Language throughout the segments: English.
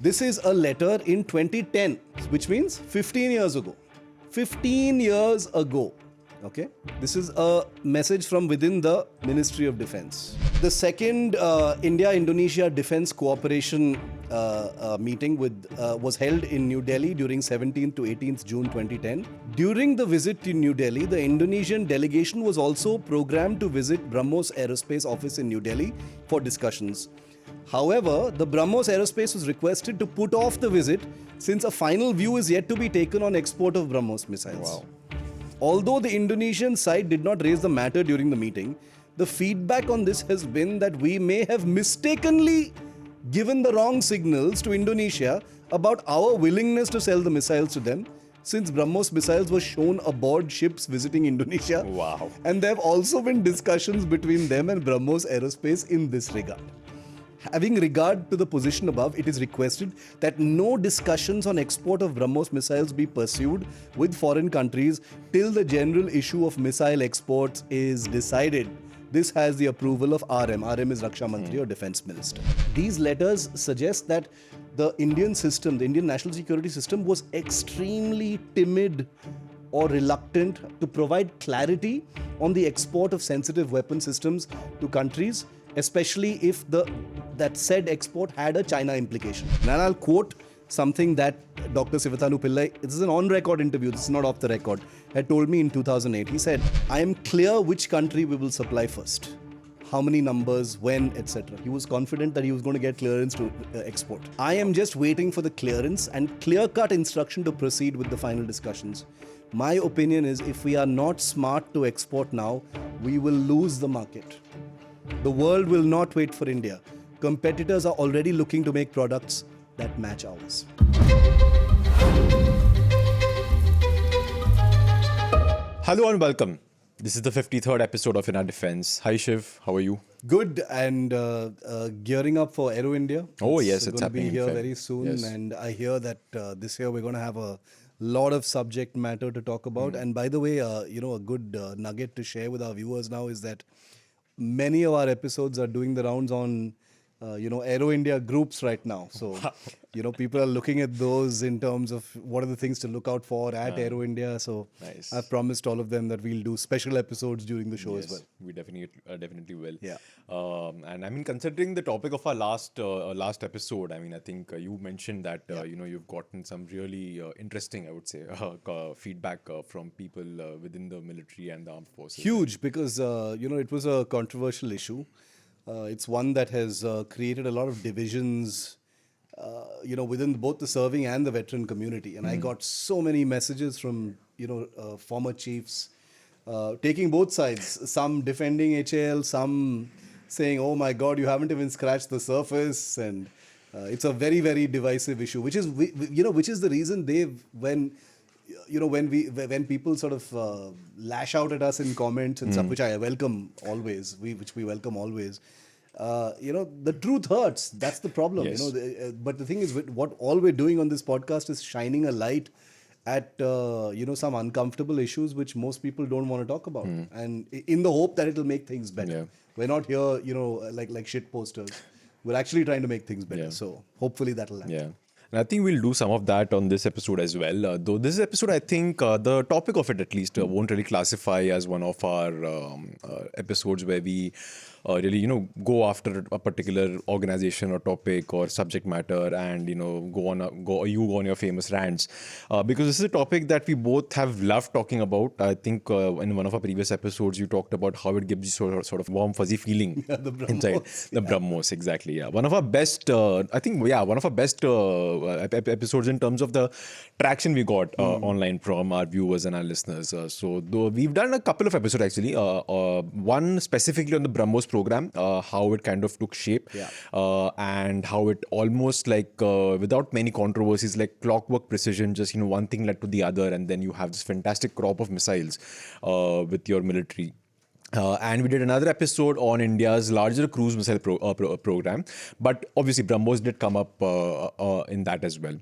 This is a letter in 2010, which means 15 years ago. 15 years ago. Okay, this is a message from within the Ministry of Defense. The second India-Indonesia Defense Cooperation meeting was held in New Delhi during 17th to 18th June 2010. During the visit to New Delhi, the Indonesian delegation was also programmed to visit BrahMos Aerospace office in New Delhi for discussions. However, the BrahMos Aerospace was requested to put off the visit since a final view is yet to be taken on export of BrahMos missiles. Wow. Although the Indonesian side did not raise the matter during the meeting, the feedback on this has been that we may have mistakenly given the wrong signals to Indonesia about our willingness to sell the missiles to them, since BrahMos missiles were shown aboard ships visiting Indonesia. Wow. And there have also been discussions between them and BrahMos Aerospace in this regard. Having regard to the position above, it is requested that no discussions on export of BrahMos missiles be pursued with foreign countries till the general issue of missile exports is decided. This has the approval of RM. RM is Raksha Mantri or Defense Minister. These letters suggest that the Indian system, the Indian national security system, was extremely timid or reluctant to provide clarity on the export of sensitive weapon systems to countries, especially if that said export had a China implication. And I'll quote something that Dr. Sivathanu Pillai, this is an on-record interview, this is not off the record, had told me in 2008. He said, I am clear which country we will supply first, how many numbers, when, etc. He was confident that he was going to get clearance to export. I am just waiting for the clearance and clear-cut instruction to proceed with the final discussions. My opinion is if we are not smart to export now, we will lose the market. The world will not wait for India. Competitors are already looking to make products that match ours. Hello and welcome. This is the 53rd episode of In Our Defense. Hi Shiv, how are you? Good, and gearing up for Aero India. Oh yes, going it's to happening be here very soon, yes. And I hear that this year we're going to have a lot of subject matter to talk about. And by the way, a good nugget to share with our viewers now is that many of our episodes are doing the rounds on Aero India groups right now. So, people are looking at those in terms of what are the things to look out for at Aero India. So, Nice. I've promised all of them that we'll do special episodes during the show as well. We definitely will. Yeah. And I mean, considering the topic of our last episode, I mean, I think you mentioned that you've gotten some really interesting, I would say, feedback from people within the military and the armed forces. Huge, because it was a controversial issue. It's one that has created a lot of divisions, within both the serving and the veteran community. And I got so many messages from, former chiefs taking both sides. Some defending HAL, some saying, "Oh my God, you haven't even scratched the surface." And it's a very, very divisive issue, which is the reason when people sort of lash out at us in comments and stuff, which I welcome always, which we welcome always. The truth hurts. That's the problem. Yes. But the thing is, what all we're doing on this podcast is shining a light at some uncomfortable issues which most people don't want to talk about, and in the hope that it'll make things better. Yeah. We're not here, like shit posters. We're actually trying to make things better. Yeah. So hopefully that'll happen. Yeah. And I think we'll do some of that on this episode as well. Though this episode, I think the topic of it at least won't really classify as one of our episodes where we really, go after a particular organization or topic or subject matter and, go on your famous rants. Because this is a topic that we both have loved talking about. I think in one of our previous episodes, you talked about how it gives you sort of warm, fuzzy feeling The BrahMos. inside. The BrahMos, exactly. Yeah. One of our best, episodes in terms of the traction we got online from our viewers and our listeners. So we've done a couple of episodes actually. One specifically on the BrahMos program, how it kind of took shape, and how it almost without many controversies, like clockwork precision, just one thing led to the other, and then you have this fantastic crop of missiles with your military. And we did another episode on India's larger cruise missile program. But obviously, BrahMos did come up in that as well.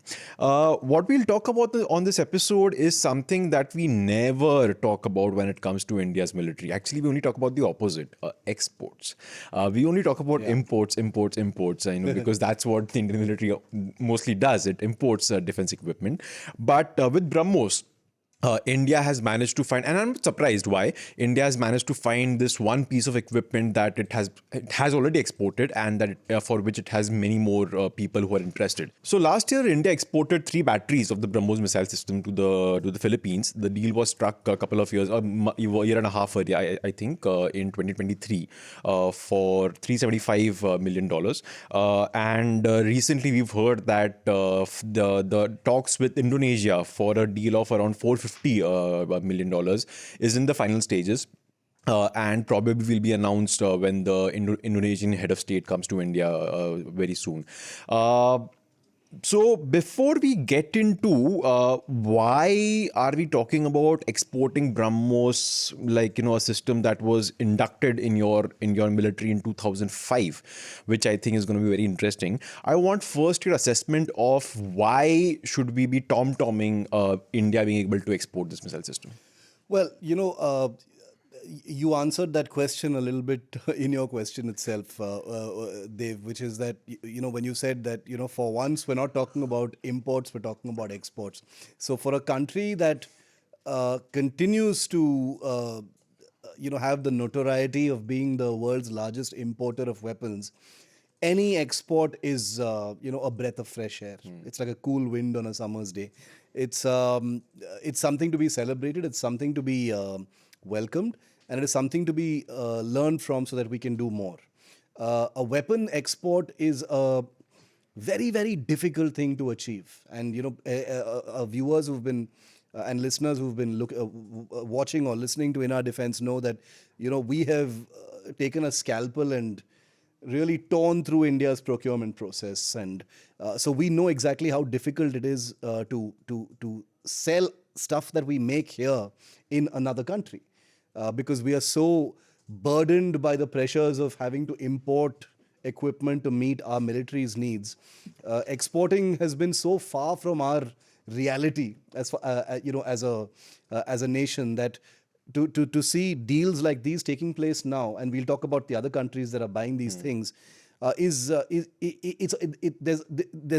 What we'll talk about on this episode is something that we never talk about when it comes to India's military. Actually, we only talk about the opposite, exports. We only talk about imports, because that's what the Indian military mostly does. It imports defense equipment. But with BrahMos, India has managed to find, and I'm surprised why India has managed to find this one piece of equipment that it has already exported, and that for which it has many more people who are interested. So last year, India exported 3 batteries of the BrahMos missile system to the Philippines. The deal was struck a couple of years, a year and a half earlier, I think, in 2023, for $375 million. And recently, we've heard that the talks with Indonesia for a deal of around $450 million is in the final stages. And probably will be announced when the Indonesian head of state comes to India very soon. So before we get into why are we talking about exporting BrahMos, like, a system that was inducted in your military in 2005, which I think is going to be very interesting. I want first your assessment of why should we be tom-tomming India being able to export this missile system? Well, you answered that question a little bit in your question itself, Dev, which is that, when you said that, for once we're not talking about imports, we're talking about exports. So for a country that continues to, have the notoriety of being the world's largest importer of weapons, any export is, a breath of fresh air. It's like a cool wind on a summer's day. It's something to be celebrated. It's something to be welcomed. And it is something to be learned from so that we can do more. A weapon export is a very, very difficult thing to achieve. And, viewers who've been and listeners who've been watching or listening to In Our Defense know that, we have taken a scalpel and really torn through India's procurement process. And so we know exactly how difficult it is to sell stuff that we make here in another country. Because we are so burdened by the pressures of having to import equipment to meet our military's needs. Exporting has been so far from our reality as a nation that to see deals like these taking place now, and we'll talk about the other countries that are buying these things, there's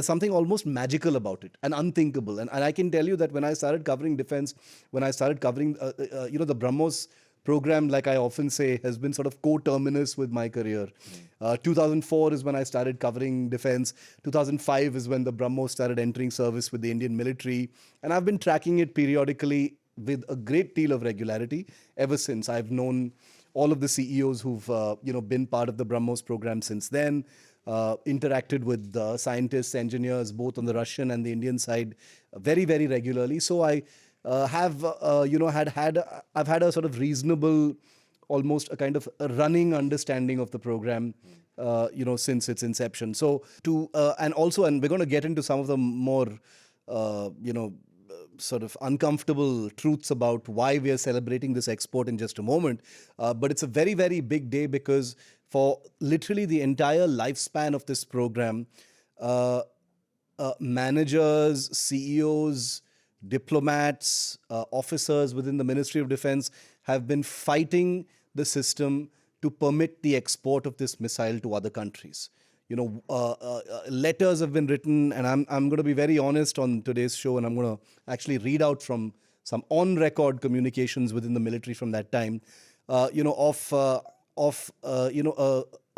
something almost magical about it and unthinkable. And I can tell you that when I started covering defense, when I started covering, the BrahMos program, like I often say, has been sort of co-terminus with my career. 2004 is when I started covering defense. 2005 is when the BrahMos started entering service with the Indian military. And I've been tracking it periodically with a great deal of regularity ever since. I've known all of the CEOs who've been part of the BrahMos program since then, interacted with scientists, engineers, both on the Russian and the Indian side, very, very regularly. So I have I've had a sort of reasonable, almost a kind of a running understanding of the program, since its inception. So and we're going to get into some of the more, sort of uncomfortable truths about why we are celebrating this export in just a moment. But it's a very, very big day because for literally the entire lifespan of this program, managers, CEOs, diplomats, officers within the Ministry of Defense have been fighting the system to permit the export of this missile to other countries. Letters have been written, and I'm going to be very honest on today's show, and I'm going to actually read out from some on-record communications within the military from that time, a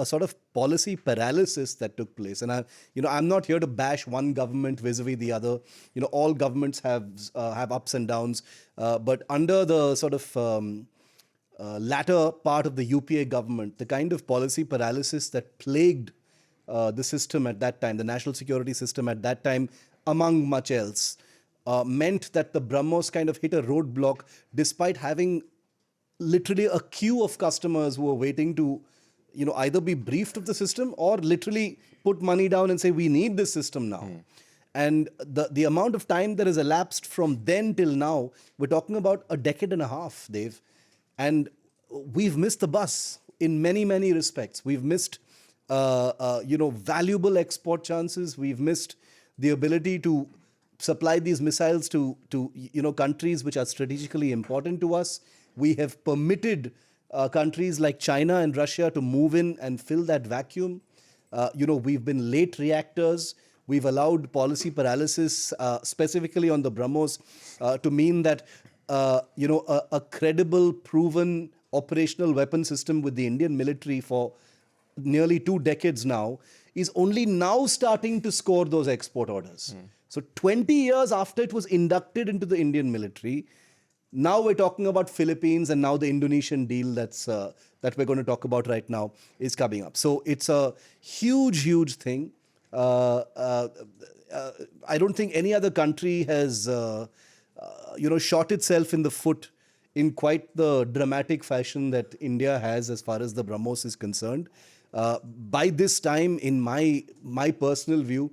sort of policy paralysis that took place. And I'm not here to bash one government vis-a-vis the other. All governments have ups and downs, but under the sort of latter part of the UPA government, the kind of policy paralysis that plagued the system at that time, the national security system at that time, among much else, meant that the BrahMos kind of hit a roadblock despite having literally a queue of customers who were waiting to, either be briefed of the system or literally put money down and say, we need this system now. And the amount of time that has elapsed from then till now, we're talking about a decade and a half, Dave. And we've missed the bus in many, many respects. We've missed, valuable export chances. We've missed the ability to supply these missiles to countries which are strategically important to us. We have permitted countries like China and Russia to move in and fill that vacuum. We've been late reactors. We've allowed policy paralysis, specifically on the BrahMos, to mean that a credible, proven operational weapon system with the Indian military for nearly 2 decades now is only now starting to score those export orders. So 20 years after it was inducted into the Indian military, now we're talking about Philippines, and now the Indonesian deal that we're going to talk about right now is coming up. So it's a huge, huge thing. I don't think any other country has, shot itself in the foot in quite the dramatic fashion that India has as far as the BrahMos is concerned. By this time, in my personal view,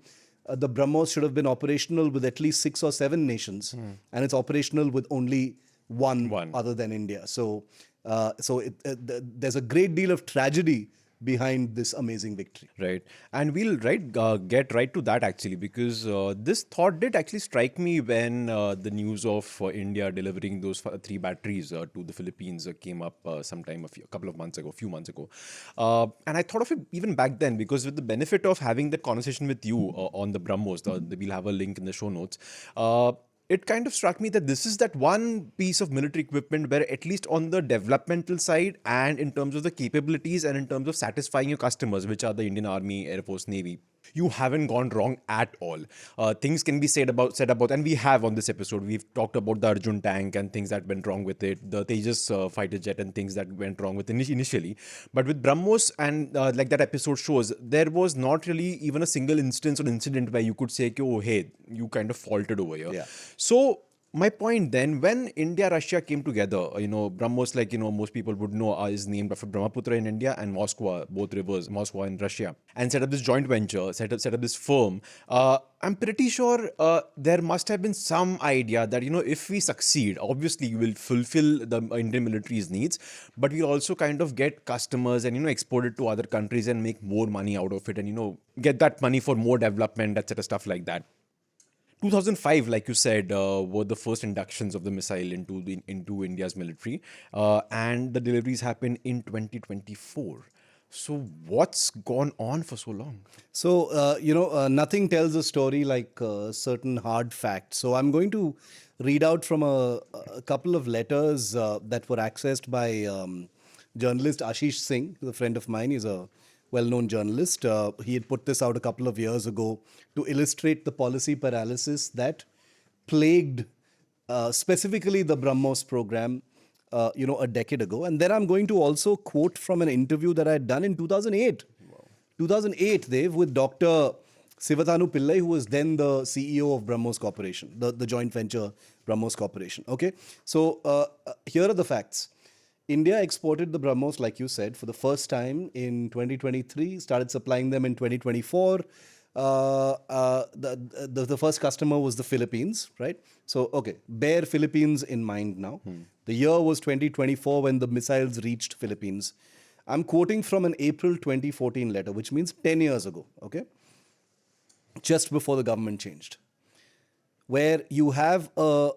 the BrahMos should have been operational with at least 6 or 7 nations, and it's operational with only one other than India. So there's a great deal of tragedy behind this amazing victory. Right. And we'll get right to that actually, because this thought did actually strike me when the news of India delivering those 3 batteries to the Philippines came up sometime a few months ago. And I thought of it even back then, because with the benefit of having that conversation with you on the BrahMos, we'll have a link in the show notes. It kind of struck me that this is that one piece of military equipment where, at least on the developmental side and in terms of the capabilities and in terms of satisfying your customers, which are the Indian Army, Air Force, Navy, you haven't gone wrong at all. Things can be said about, and we have on this episode, we've talked about the Arjun tank and things that went wrong with it, the Tejas fighter jet and things that went wrong with it initially. But with BrahMos, and like that episode shows, there was not really even a single instance or incident where you could say, oh, hey, you kind of faulted over here. Yeah. So my point then, when India, Russia came together, BrahMos, most people would know, is named after Brahmaputra in India and Moskva, both rivers, Moskva in Russia, and set up this joint venture, set up this firm. I'm pretty sure there must have been some idea that, if we succeed, obviously we will fulfill the Indian military's needs, but we'll also kind of get customers and, export it to other countries and make more money out of it and, get that money for more development, etc., stuff like that. 2005, like you said, were the first inductions of the missile into India's military, and the deliveries happened in 2024. So what's gone on for so long? So, nothing tells a story like certain hard facts. So I'm going to read out from a couple of letters that were accessed by journalist Ashish Singh, who's a friend of mine. He's a well-known journalist. He had put this out a couple of years ago to illustrate the policy paralysis that plagued specifically the BrahMos program, a decade ago. And then I'm going to also quote from an interview that I had done in 2008. Wow. 2008, Dev, with Dr. Sivathanu Pillai, who was then the CEO of BrahMos Corporation, the joint venture BrahMos Corporation. Okay, so here are the facts. India exported the BrahMos, like you said, for the first time in 2023, started supplying them in 2024. The first customer was the Philippines, right? So, okay, bear Philippines in mind now. The year was 2024 when the missiles reached Philippines. I'm quoting from an April 2014 letter, which means 10 years ago, okay? Just before the government changed, where you have a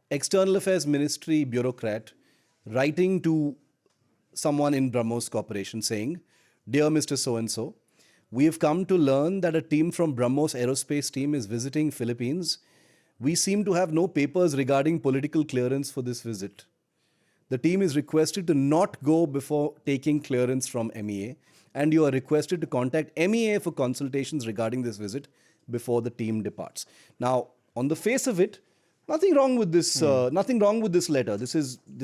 External Affairs Ministry bureaucrat writing to someone in BrahMos Corporation saying, "Dear Mr. So-and-so, we have come to learn that a team from BrahMos Aerospace team is visiting Philippines. We seem to have no papers regarding political clearance for this visit. The team is requested to not go before taking clearance from MEA, and you are requested to contact MEA for consultations regarding this visit before the team departs." Now, on the face of it, nothing wrong with this. Nothing wrong with this letter. This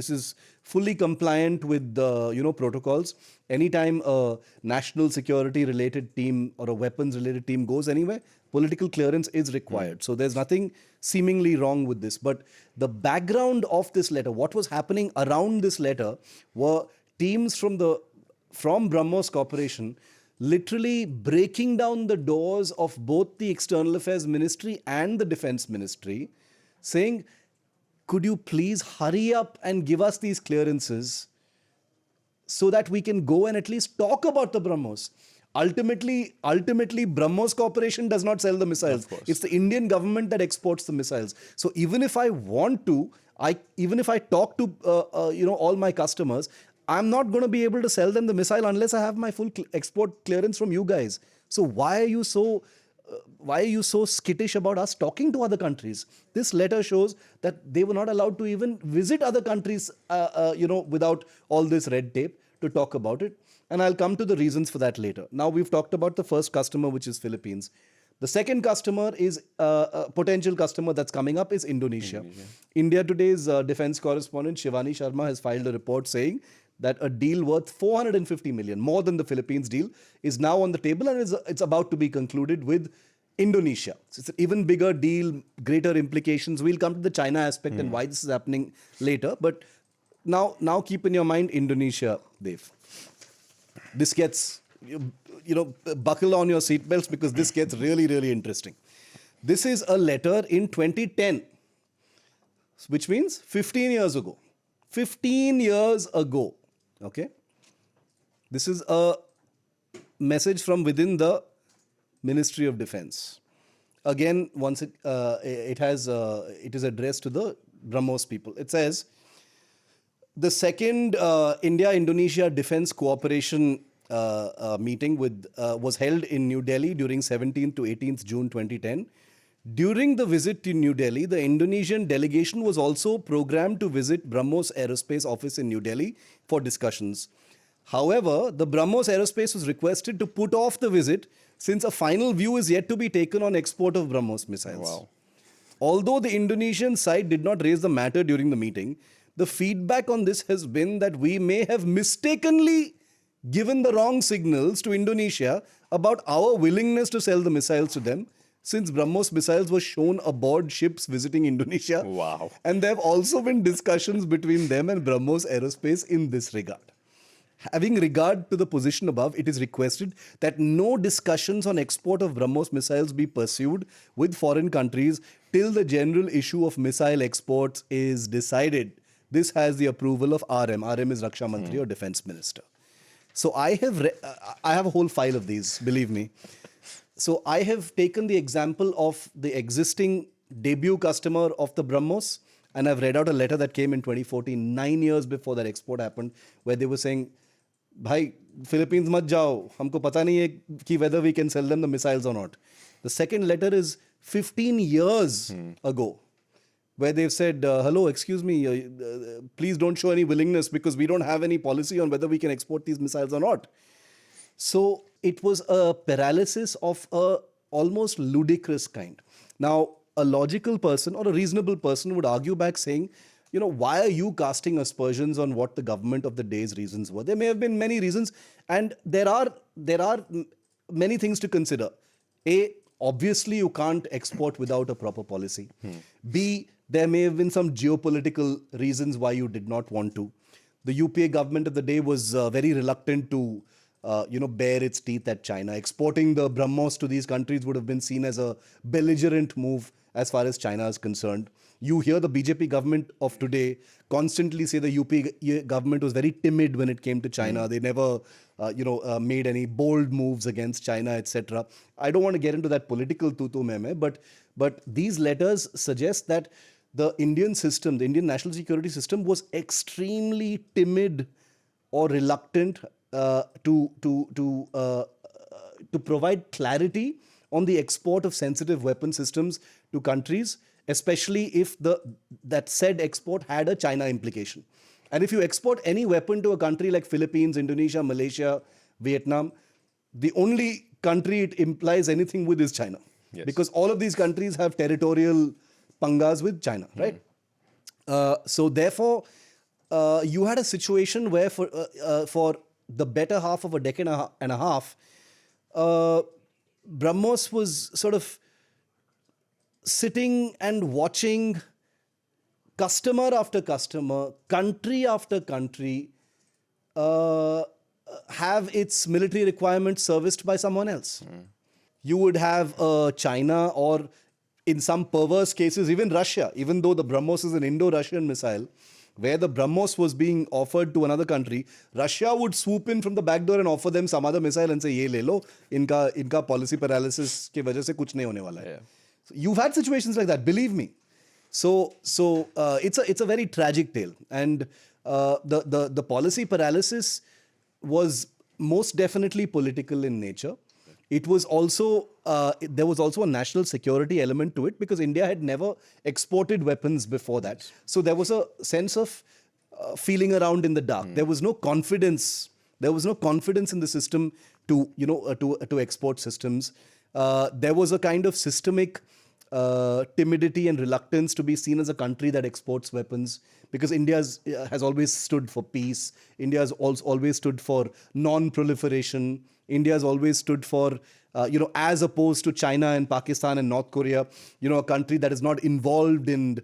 is fully compliant with the protocols. Anytime a national security related team or a weapons related team goes anywhere, political clearance is required. So there's nothing seemingly wrong with this. But the background of this letter, what was happening around this letter, were teams from BrahMos Corporation literally breaking down the doors of both the External Affairs Ministry and the Defense Ministry, saying, could you please hurry up and give us these clearances? so that we can go and at least talk about the BrahMos. Ultimately, BrahMos Corporation does not sell the missiles. Of course. It's the Indian government that exports the missiles. So even if I want to, even if I talk to all my customers, I'm not going to be able to sell them the missile unless I have my full export clearance from you guys. So why are you so skittish about us talking to other countries? This letter shows that they were not allowed to even visit other countries, without all this red tape to talk about it. And I'll come to the reasons for that later. Now we've talked about the first customer, which is Philippines. The second customer is a potential customer that's coming up is Indonesia. India Today's defense correspondent Shivani Sharma has filed a report saying that a deal worth 450 million, more than the Philippines deal, is now on the table and it's about to be concluded with Indonesia. So it's an even bigger deal, greater implications. We'll come to the China aspect and why this is happening later. But now keep in your mind Indonesia, Dev. This gets, buckle on your seatbelts because this gets really, really interesting. This is a letter in 2010, which means 15 years ago. 15 years ago, okay? This is a message from within the Ministry of Defense. Again, once it is addressed to the BrahMos people. It says, the second India-Indonesia Defense Cooperation meeting was held in New Delhi during 17th to 18th June 2010. During the visit to New Delhi, the Indonesian delegation was also programmed to visit BrahMos Aerospace office in New Delhi for discussions. However, the BrahMos Aerospace was requested to put off the visit since a final view is yet to be taken on export of BrahMos missiles. Wow. Although the Indonesian side did not raise the matter during the meeting, the feedback on this has been that we may have mistakenly given the wrong signals to Indonesia about our willingness to sell the missiles to them, since BrahMos missiles were shown aboard ships visiting Indonesia. Wow. And there have also been discussions between them and BrahMos Aerospace in this regard. Having regard to the position above, it is requested that no discussions on export of BrahMos missiles be pursued with foreign countries till the general issue of missile exports is decided. This has the approval of RM. RM is Raksha Mantri or Defense Minister. So I have a whole file of these, believe me. So I have taken the example of the existing debut customer of the BrahMos, and I've read out a letter that came in 2014, 9 years before that export happened, where they were saying, Bhai, Philippines mat jao, humko pata nahi hai ki whether we can sell them the missiles or not. The second letter is 15 years ago, where they've said, hello, excuse me, please don't show any willingness because we don't have any policy on whether we can export these missiles or not. So it was a paralysis of a almost ludicrous kind. Now, a logical person or a reasonable person would argue back saying, why are you casting aspersions on what the government of the day's reasons were? There may have been many reasons, and there are many things to consider. A, obviously you can't export without a proper policy. B, there may have been some geopolitical reasons why you did not want to. The UPA government of the day was very reluctant to bare its teeth at China. Exporting the BrahMos to these countries would have been seen as a belligerent move as far as China is concerned. You hear the BJP government of today constantly say the UP government was very timid when it came to China. They never, made any bold moves against China, etc. I don't want to get into that political tutu meme, but these letters suggest that the Indian system, the Indian national security system, was extremely timid or reluctant to provide clarity on the export of sensitive weapon systems to countries, especially if that said export had a China implication. And if you export any weapon to a country like Philippines, Indonesia, Malaysia, Vietnam, the only country it implies anything with is China. Yes. Because all of these countries have territorial pangas with China, right? So therefore, you had a situation where for the better half of a decade and a half, BrahMos was sort of sitting and watching customer after customer, country after country, have its military requirements serviced by someone else. You would have China, or in some perverse cases, even Russia, even though the BrahMos is an Indo-Russian missile, where the BrahMos was being offered to another country, Russia would swoop in from the back door and offer them some other missile and say, "Ye le lo, inka policy paralysis ke wajah se kuch nahi hone wala hai." So you've had situations like that, believe me. So it's a very tragic tale, and the policy paralysis was most definitely political in nature. It was also there was also a national security element to it because India had never exported weapons before that. So there was a sense of feeling around in the dark. There was no confidence. There was no confidence in the system to to export systems. There was a kind of systemic timidity and reluctance to be seen as a country that exports weapons because India has always stood for peace. India has always stood for non-proliferation. India has always stood for, as opposed to China and Pakistan and North Korea, a country that is not involved in,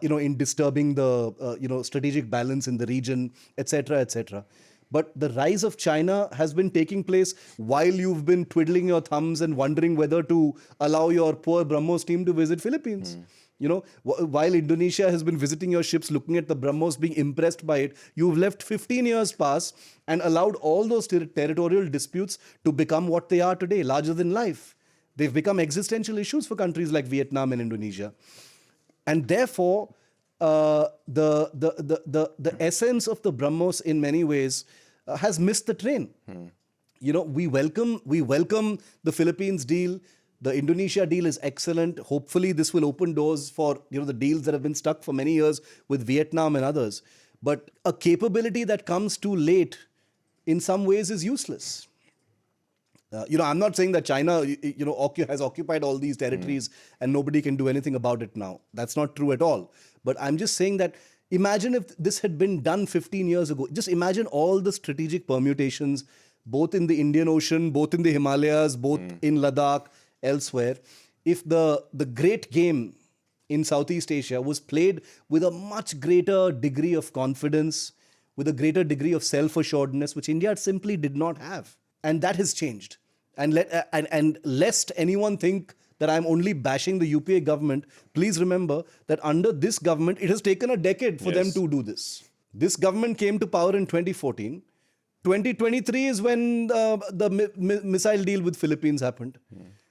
in disturbing the, strategic balance in the region, etc., etc. But the rise of China has been taking place while you've been twiddling your thumbs and wondering whether to allow your poor BrahMos team to visit Philippines. While Indonesia has been visiting your ships, looking at the BrahMos, being impressed by it, you've left 15 years pass and allowed all those territorial disputes to become what they are today, larger than life. They've become existential issues for countries like Vietnam and Indonesia. And therefore, the essence of the BrahMos in many ways has missed the train. We welcome the Philippines deal. The Indonesia deal is excellent. Hopefully, this will open doors for the deals that have been stuck for many years with Vietnam and others. But a capability that comes too late, in some ways, is useless. I'm not saying that China, has occupied all these territories and nobody can do anything about it now. That's not true at all. But I'm just saying that imagine if this had been done 15 years ago. Just imagine all the strategic permutations, both in the Indian Ocean, both in the Himalayas, both in Ladakh, elsewhere. If the great game in Southeast Asia was played with a much greater degree of confidence, with a greater degree of self-assuredness, which India simply did not have. And that has changed. And lest anyone think that I'm only bashing the UPA government, please remember that under this government, it has taken a decade for them to do this. This government came to power in 2014. 2023 is when the missile deal with Philippines happened.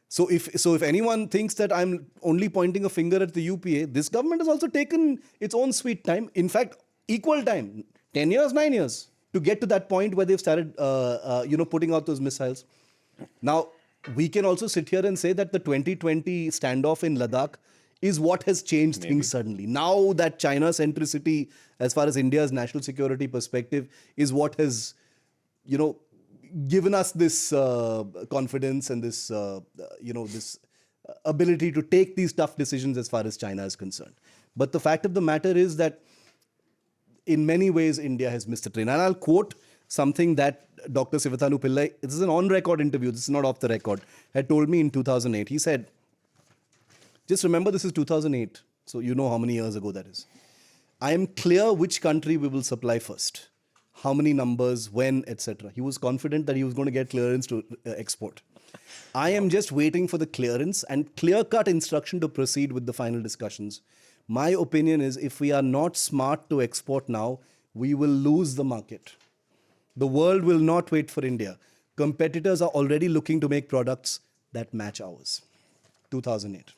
So if anyone thinks that I'm only pointing a finger at the UPA, this government has also taken its own sweet time. In fact, equal time, 10 years, 9 years, to get to that point where they've started, putting out those missiles. Now, we can also sit here and say that the 2020 standoff in Ladakh is what has changed things suddenly. Now that China centricity, as far as India's national security perspective, is what has, given us this confidence and this, this ability to take these tough decisions as far as China is concerned. But the fact of the matter is that in many ways, India has missed the train. And I'll quote something that Dr. Sivathanu Pillai, this is an on-record interview, this is not off the record, had told me in 2008. He said, just remember this is 2008, so you know how many years ago that is. I am clear which country we will supply first, how many numbers, when, etc. He was confident that he was going to get clearance to export. I am just waiting for the clearance and clear-cut instruction to proceed with the final discussions. My opinion is if we are not smart to export now, we will lose the market. The world will not wait for India. Competitors are already looking to make products that match ours. 2008.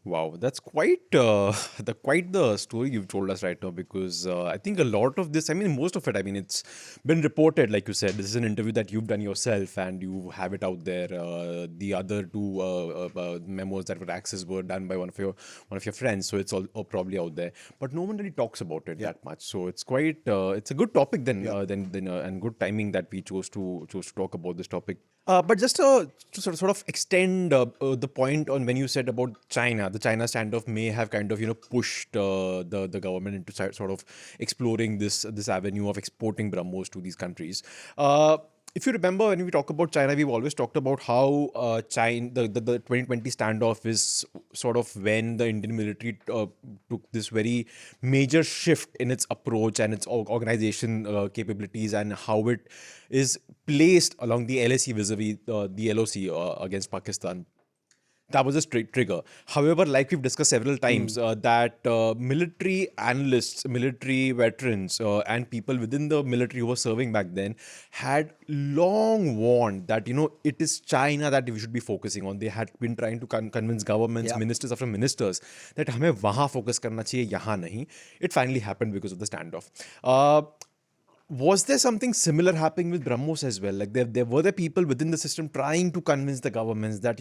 Wow, that's quite the story you've told us right now, because I think a lot of this, most of it, it's been reported, like you said. This is an interview that you've done yourself and you have it out there. The other two memos that were accessed were done by one of your friends, so it's all probably out there. But no one really talks about it that much. So it's quite it's a good topic then and good timing that we chose to talk about this topic. But just to sort of extend the point on when you said about China, the China standoff may have kind of pushed the government into sort of exploring this avenue of exporting BrahMos to these countries. If you remember, when we talk about China, we've always talked about how China, the 2020 standoff is sort of when the Indian military took this very major shift in its approach and its organization capabilities and how it is placed along the LAC vis-a-vis the LOC against Pakistan. that was a straight trigger. However, like we've discussed several times, that military analysts, military veterans, and people within the military who were serving back then had long warned that, it is China that we should be focusing on. They had been trying to convince governments, Yeah. ministers after ministers, that हमें वहाँ focus करना चाहिए, यहाँ नहीं. It finally happened because of the standoff. Was there something similar happening with BrahMos as well? Like there were the people within the system trying to convince the governments that,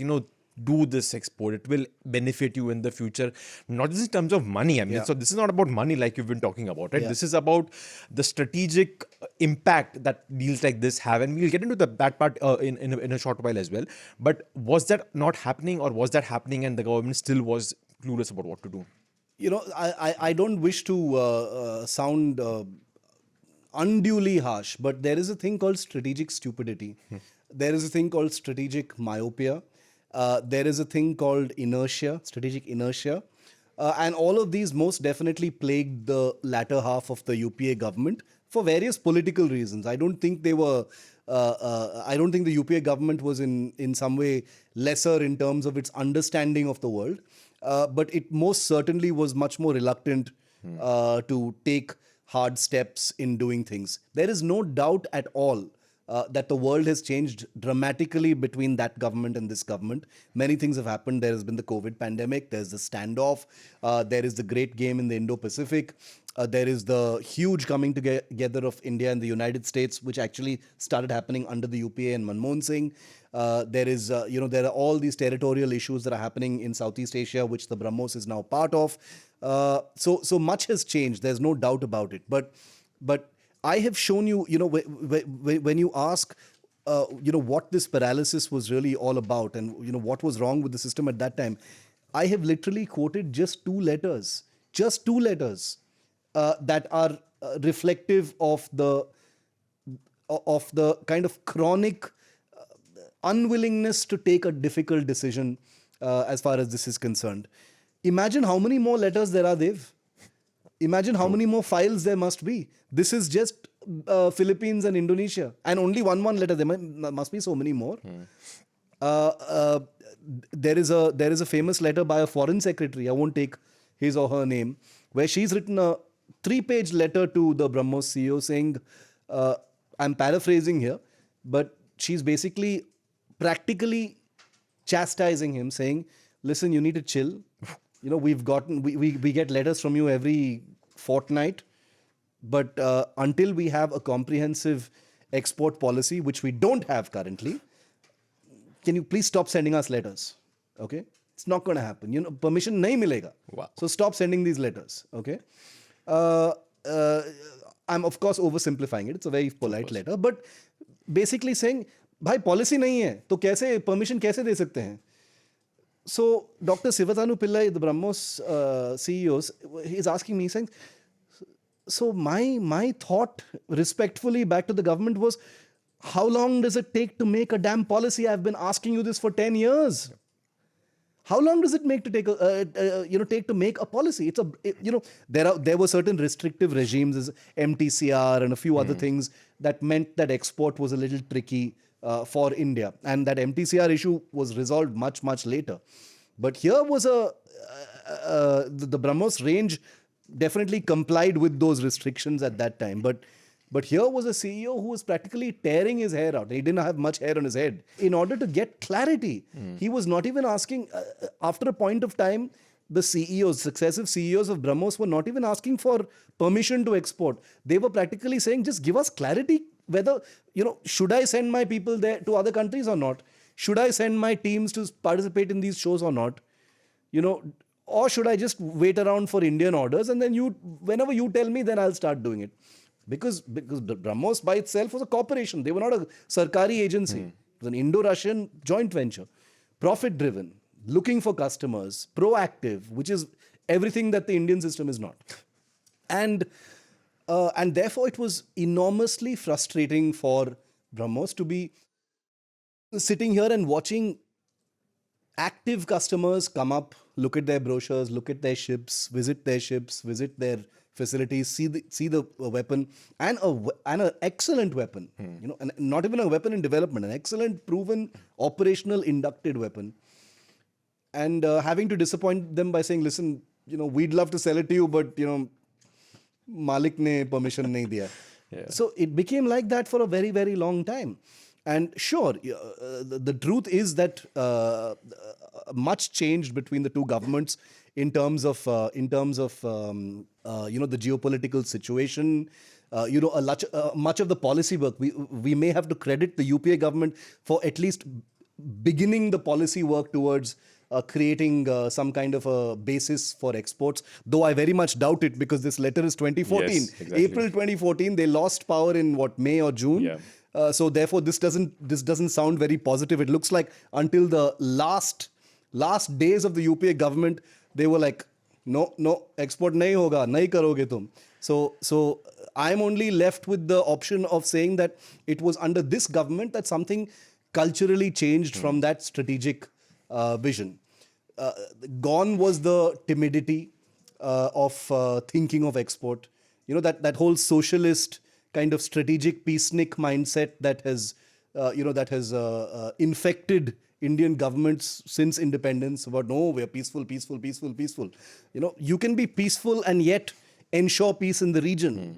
do this export. It will benefit you in the future, not just in terms of money. I mean, Yeah. so this is not about money like you've been talking about, right? Yeah. This is about the strategic impact that deals like this have, and we'll get into that part in a short while as well. But was that not happening, or was that happening and the government still was clueless about what to do? I don't wish to sound unduly harsh, but there is a thing called strategic stupidity. There is a thing called strategic myopia. There is a thing called inertia, strategic inertia. And all of these most definitely plagued the latter half of the UPA government for various political reasons. I don't think they were. I don't think the UPA government was in some way lesser in terms of its understanding of the world, but it most certainly was much more reluctant to take hard steps in doing things. There is no doubt at all that the world has changed dramatically between that government and this government. Many things have happened. There has been the COVID pandemic. There's the standoff. There is the great game in the Indo-Pacific. There is the huge coming together of India and the United States, which actually started happening under the UPA and Manmohan Singh. There is, there are all these territorial issues that are happening in Southeast Asia, which the BrahMos is now part of. So much has changed. There's no doubt about it. But I have shown you, when you ask, what this paralysis was really all about, and what was wrong with the system at that time, I have literally quoted just two letters that are reflective of the kind of chronic unwillingness to take a difficult decision as far as this is concerned. Imagine how many more letters there are, Dev. Imagine how many more files there must be. This is just Philippines and Indonesia, and only one letter. There must be so many more. There is a famous letter by a foreign secretary. I won't take his or her name, where she's written a 3-page letter to the BrahMos CEO saying, I'm paraphrasing here, but she's basically practically chastising him, saying, listen, you need to chill. We get letters from you every fortnight, but until we have a comprehensive export policy, which we don't have currently, can you please stop sending us letters? Okay? It's not going to happen. Permission nahi milega. Wow. So stop sending these letters. Okay? I'm of course oversimplifying it. It's a very polite letter, but basically saying, भाई policy नहीं है, तो कैसे permission कैसे दे सकते हैं? So Dr. Sivatanu Pillai, the BrahMos CEO, he's asking me, saying, so my thought respectfully back to the government was, how long does it take to make a damn policy? I've been asking you this for 10 years. How long does it take to make a policy? There were certain restrictive regimes, as MTCR and a few other things that meant that export was a little tricky for India, and that MTCR issue was resolved much later. But here was the BrahMos range definitely complied with those restrictions at that time. But here was a CEO who was practically tearing his hair out. He didn't have much hair on his head. In order to get clarity, he was not even asking, after a point of time, the successive CEOs of BrahMos were not even asking for permission to export. They were practically saying, just give us clarity whether, should I send my people there to other countries or not? Should I send my teams to participate in these shows or not? Or should I just wait around for Indian orders, and then whenever you tell me, then I'll start doing it. Because BrahMos by itself was a corporation. They were not a Sarkari agency. It was an Indo-Russian joint venture. Profit-driven, looking for customers, proactive, which is everything that the Indian system is not. And therefore it was enormously frustrating for BrahMos to be sitting here and watching active customers come up, look at their brochures, look at their ships, visit their facilities, see the weapon, and an excellent weapon, and not even a weapon in development, an excellent, proven, operational, inducted weapon. and having to disappoint them by saying, listen, we'd love to sell it to you, but Malik ne permission nahi diya. Yeah. So it became like that for a very, very long time. And sure, the truth is that much changed between the two governments in terms of the geopolitical situation. Much of the policy work, we may have to credit the UPA government for at least beginning the policy work towards creating some kind of a basis for exports, though I very much doubt it, because this letter is 2014. Yes, exactly. April 2014, they lost power in May or June. Yeah. So therefore, this doesn't sound very positive. It looks like until the last days of the UPA government, they were like, no, export nahi hoga, nahi karoge tum. So I'm only left with the option of saying that it was under this government that something culturally changed from that strategic vision. Gone was the timidity of thinking of export. That whole socialist kind of strategic peacenik mindset that has infected Indian governments since independence about, no, we're peaceful. You can be peaceful and yet ensure peace in the region.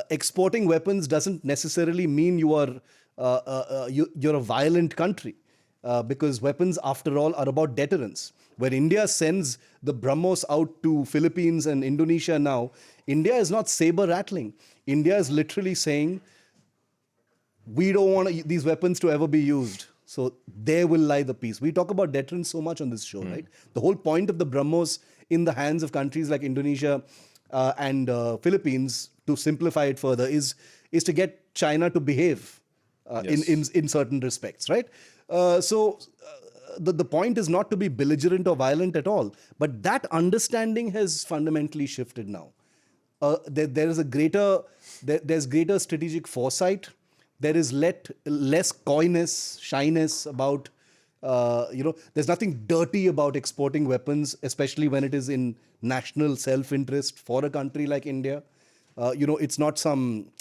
Exporting weapons doesn't necessarily mean you're a violent country. Because weapons, after all, are about deterrence. Where India sends the BrahMos out to Philippines and Indonesia now, India is not saber-rattling. India is literally saying, we don't want these weapons to ever be used. So there will lie the peace. We talk about deterrence so much on this show, right? The whole point of the BrahMos in the hands of countries like Indonesia and Philippines, to simplify it further, is to get China to behave in certain respects, right? The point is not to be belligerent or violent at all, but that understanding has fundamentally shifted now. There's greater strategic foresight. There is less coyness, shyness about, there's nothing dirty about exporting weapons, especially when it is in national self-interest for a country like India. It's not some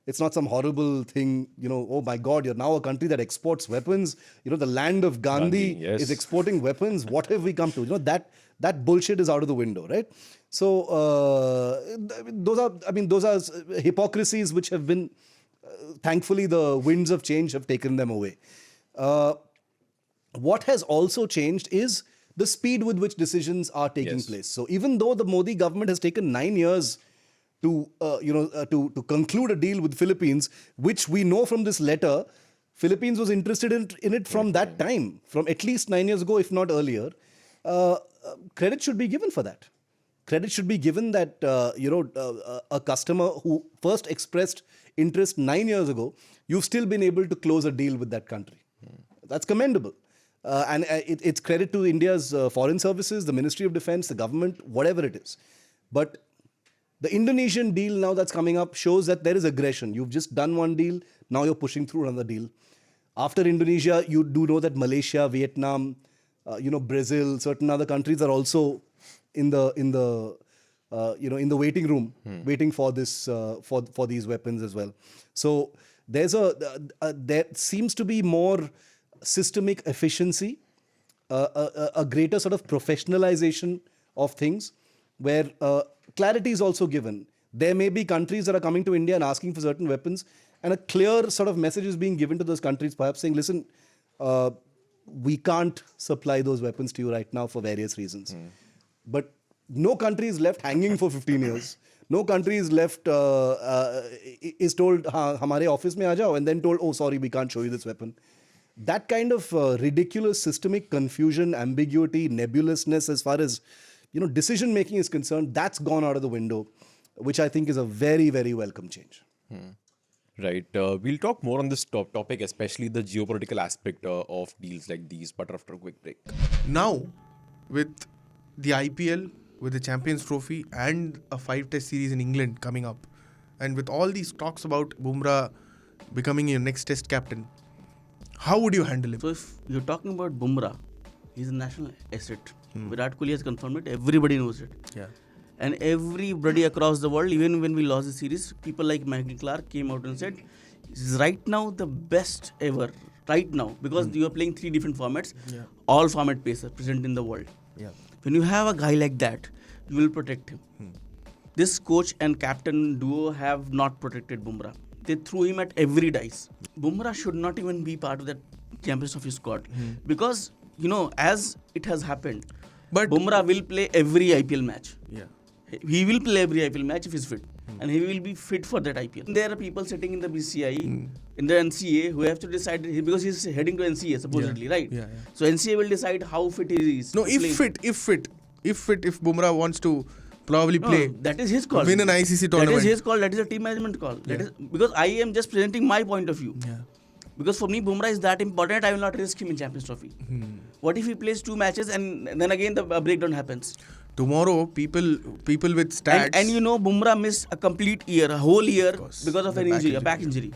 horrible thing, oh my God, you're now a country that exports weapons. The land of Gandhi yes. is exporting weapons. What have we come to? That bullshit is out of the window, right? So those are hypocrisies which have been, thankfully, the winds of change have taken them away. What has also changed is the speed with which decisions are taking place. So even though the Modi government has taken 9 years to conclude a deal with Philippines, which we know from this letter, Philippines was interested in it from that time, from at least 9 years ago, if not earlier. Credit should be given for that. Credit should be given that a customer who first expressed interest 9 years ago, you've still been able to close a deal with that country. That's commendable. And it's credit to India's foreign services, the Ministry of Defense, the government, whatever it is. But the Indonesian deal now that's coming up shows that there is aggression. You've just done one deal, now you're pushing through another deal. After Indonesia, you do know that Malaysia, Vietnam, Brazil, certain other countries are also in the waiting room, waiting for this for these weapons as well. So there seems to be more systemic efficiency, a greater sort of professionalization of things, where clarity is also given. There may be countries that are coming to India and asking for certain weapons, and a clear sort of message is being given to those countries, perhaps saying, listen, we can't supply those weapons to you right now for various reasons. But no country is left hanging for 15 years. No country is left, is told, hamare office mein aa jao, and then told, oh, sorry, we can't show you this weapon. That kind of ridiculous systemic confusion, ambiguity, nebulousness as far as decision making is concerned, that's gone out of the window, which I think is a very, very welcome change. Right. We'll talk more on this topic, especially the geopolitical aspect of deals like these, but after a quick break. Now, with the IPL, with the Champions Trophy and a 5-test series in England coming up, and with all these talks about Bumrah becoming your next test captain, how would you handle him? So if you're talking about Bumrah, he's a national asset. Virat Kohli has confirmed it. Everybody knows it. Yeah. And everybody across the world, even when we lost the series, people like Michael Clark came out and said, he's right now the best ever right now, because you are playing 3 different formats, all format pacers present in the world. When you have a guy like that, you will protect him. This coach and captain duo have not protected Bumrah. They threw him at every dice. Bumrah should not even be part of that Champions Trophy squad because, as it has happened, But Bumrah will play every IPL match. yeah. He will play every IPL match if he's fit. And he will be fit for that IPL. There are people sitting in the BCI, in the NCA, who have to decide, because he's heading to NCA supposedly, right? Yeah. So NCA will decide how fit he is. No, to if play. if Bumrah wants to probably No, play, that is his call. win an ICC That tournament. is his call. That is a team management call. That is because I am just presenting my point of view. Yeah. Because for me, Bumrah is that important. I will not risk him in Champions Trophy. What if he plays 2 matches and then again the breakdown happens? Tomorrow, people with stats. And Bumrah missed a complete year, a whole year because of the an back injury, a injury, back injury.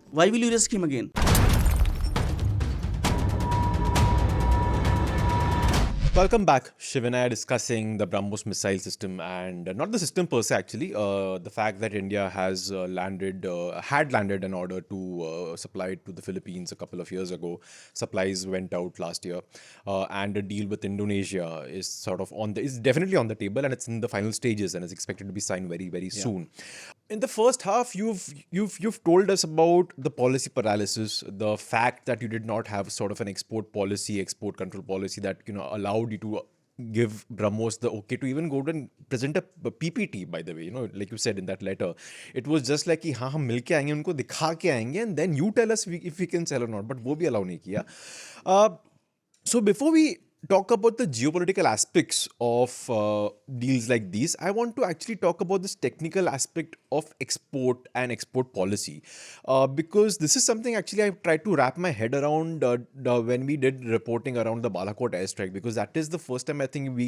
Why will you risk him again? Welcome back. Shiv and I are discussing the BrahMos missile system, and not the system per se actually, the fact that India has had landed an order to supply it to the Philippines a couple of years ago. Supplies went out last year, and a deal with Indonesia is is definitely on the table, and it's in the final stages and is expected to be signed very, very soon. In the first half, you've told us about the policy paralysis, the fact that you did not have sort of an export control policy that allowed you to give BrahMos the okay to even go and present a PPT. By the way, like you said in that letter, it was just like कि हाँ हम मिल के आएंगे उनको दिखा के आएंगे and then you tell us if we can sell or not. But वो भी allow नहीं किया. So before we talk about the geopolitical aspects of deals like these, I want to actually talk about this technical aspect of export and export policy, because this is something actually I tried to wrap my head around when we did reporting around the Balakot airstrike, because that is the first time I think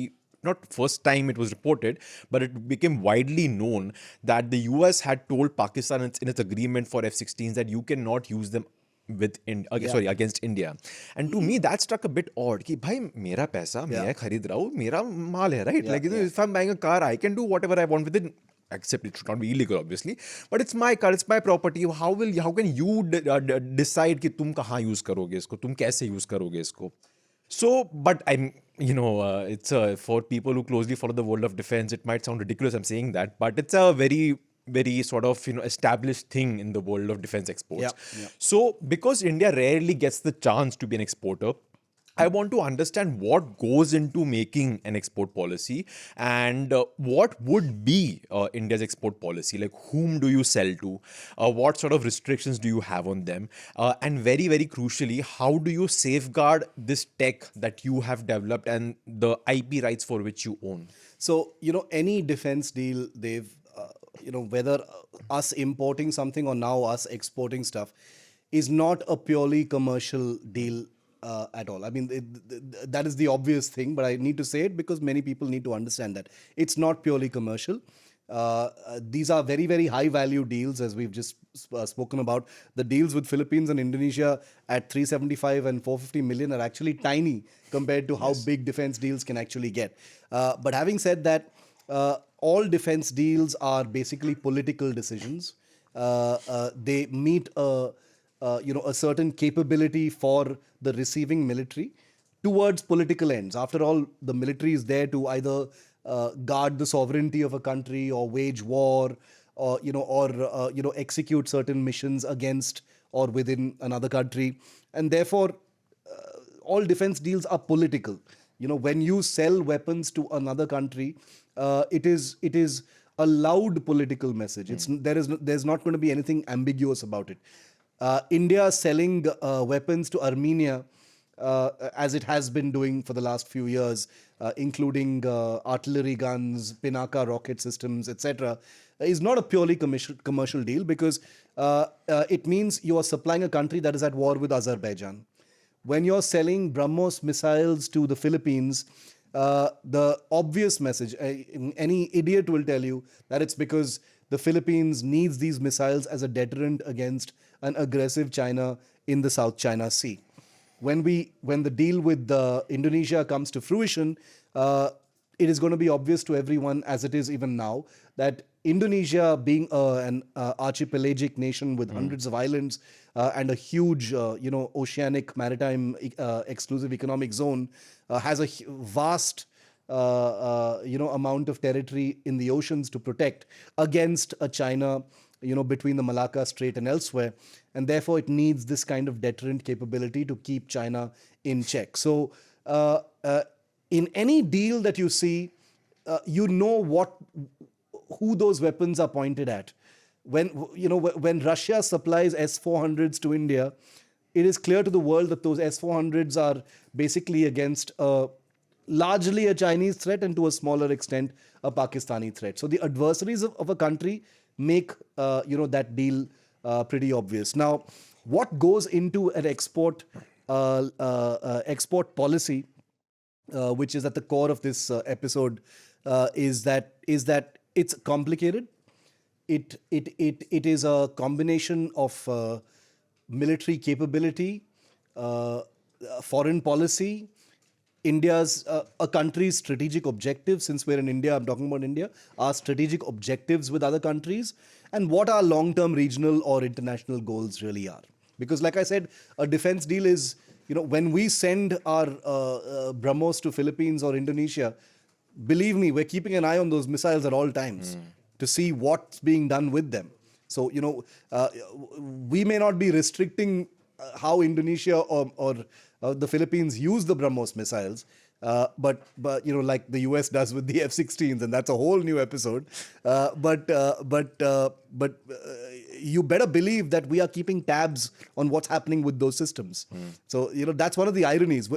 not first time it was reported, but it became widely known that the US had told Pakistan in its agreement for F-16s that you cannot use them against India. And to me that struck a bit odd कि भाई मेरा पैसा मैं खरीद रहा हूँ, मेरा माल है, right? Like if I'm buying a car, I can do whatever I want with it, except it should not be illegal obviously, but it's my car, it's my property. How can you decide कि तुम कहाँ use करोगे इसको, तुम कैसे use करोगे इसको? So, but it's for people who closely follow the world of defense, it might sound ridiculous I'm saying that, but it's a very, very sort of established thing in the world of defense exports. So because India rarely gets the chance to be an exporter, I want to understand what goes into making an export policy and what would be India's export policy. Like, whom do you sell to? What sort of restrictions do you have on them? And very, very crucially, how do you safeguard this tech that you have developed and the IP rights for which you own? So, any defense deal, whether us importing something or now us exporting stuff, is not a purely commercial deal at all. I mean, that is the obvious thing, but I need to say it because many people need to understand that. It's not purely commercial. These are very, very high value deals, as we've just spoken about. The deals with Philippines and Indonesia at 375 and 450 million are actually tiny compared to how big defense deals can actually get. But having said that, all defense deals are basically political decisions. They meet a certain capability for the receiving military towards political ends. After all, the military is there to either guard the sovereignty of a country or wage war or execute certain missions against or within another country. And therefore, all defense deals are political. When you sell weapons to another country, it is a loud political message. There's not going to be anything ambiguous about it. India selling weapons to Armenia, as it has been doing for the last few years, including artillery guns, Pinaka rocket systems, etc., is not a purely commercial deal because it means you are supplying a country that is at war with Azerbaijan. When you're selling BrahMos missiles to the Philippines, the obvious message, any idiot will tell you that it's because the Philippines needs these missiles as a deterrent against an aggressive China in the South China Sea. When the deal with Indonesia comes to fruition, it is going to be obvious to everyone, as it is even now, that Indonesia, being an archipelagic nation with hundreds of islands and a huge, oceanic maritime exclusive economic zone, has a vast, amount of territory in the oceans to protect against a China, between the Malacca Strait and elsewhere, and therefore it needs this kind of deterrent capability to keep China in check. So, in any deal that you see, who those weapons are pointed at. When Russia supplies S-400s to India, it is clear to the world that those S-400s are basically against largely a Chinese threat and to a smaller extent a Pakistani threat. So the adversaries of a country make that deal pretty obvious. Now, what goes into an export policy, which is at the core of this episode, is that it's complicated. It is a combination of military capability, foreign policy, a country's strategic objectives. Since we're in India, I'm talking about India, our strategic objectives with other countries, and what our long-term regional or international goals really are. Because like I said, a defense deal is, when we send our BrahMos to Philippines or Indonesia, believe me, we're keeping an eye on those missiles at all times to see what's being done with them. So, we may not be restricting how Indonesia or the Philippines use the BrahMos missiles, but like the US does with the F-16s, and that's a whole new episode. But you better believe that we are keeping tabs on what's happening with those systems. So, that's one of the ironies.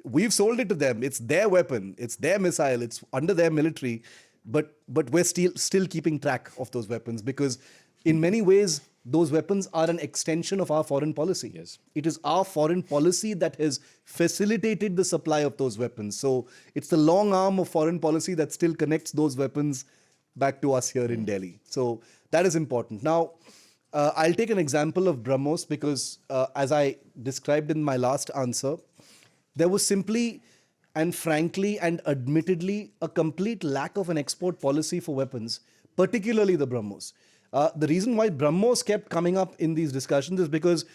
We've sold it to them. It's their weapon. It's their missile. It's under their military. But we're still keeping track of those weapons, because in many ways, those weapons are an extension of our foreign policy. Yes. It is our foreign policy that has facilitated the supply of those weapons. So it's the long arm of foreign policy that still connects those weapons back to us here in Delhi. So that is important. Now, I'll take an example of BrahMos, because as I described in my last answer, there was simply and frankly and admittedly a complete lack of an export policy for weapons, particularly the BrahMos. The reason why BrahMos kept coming up in these discussions is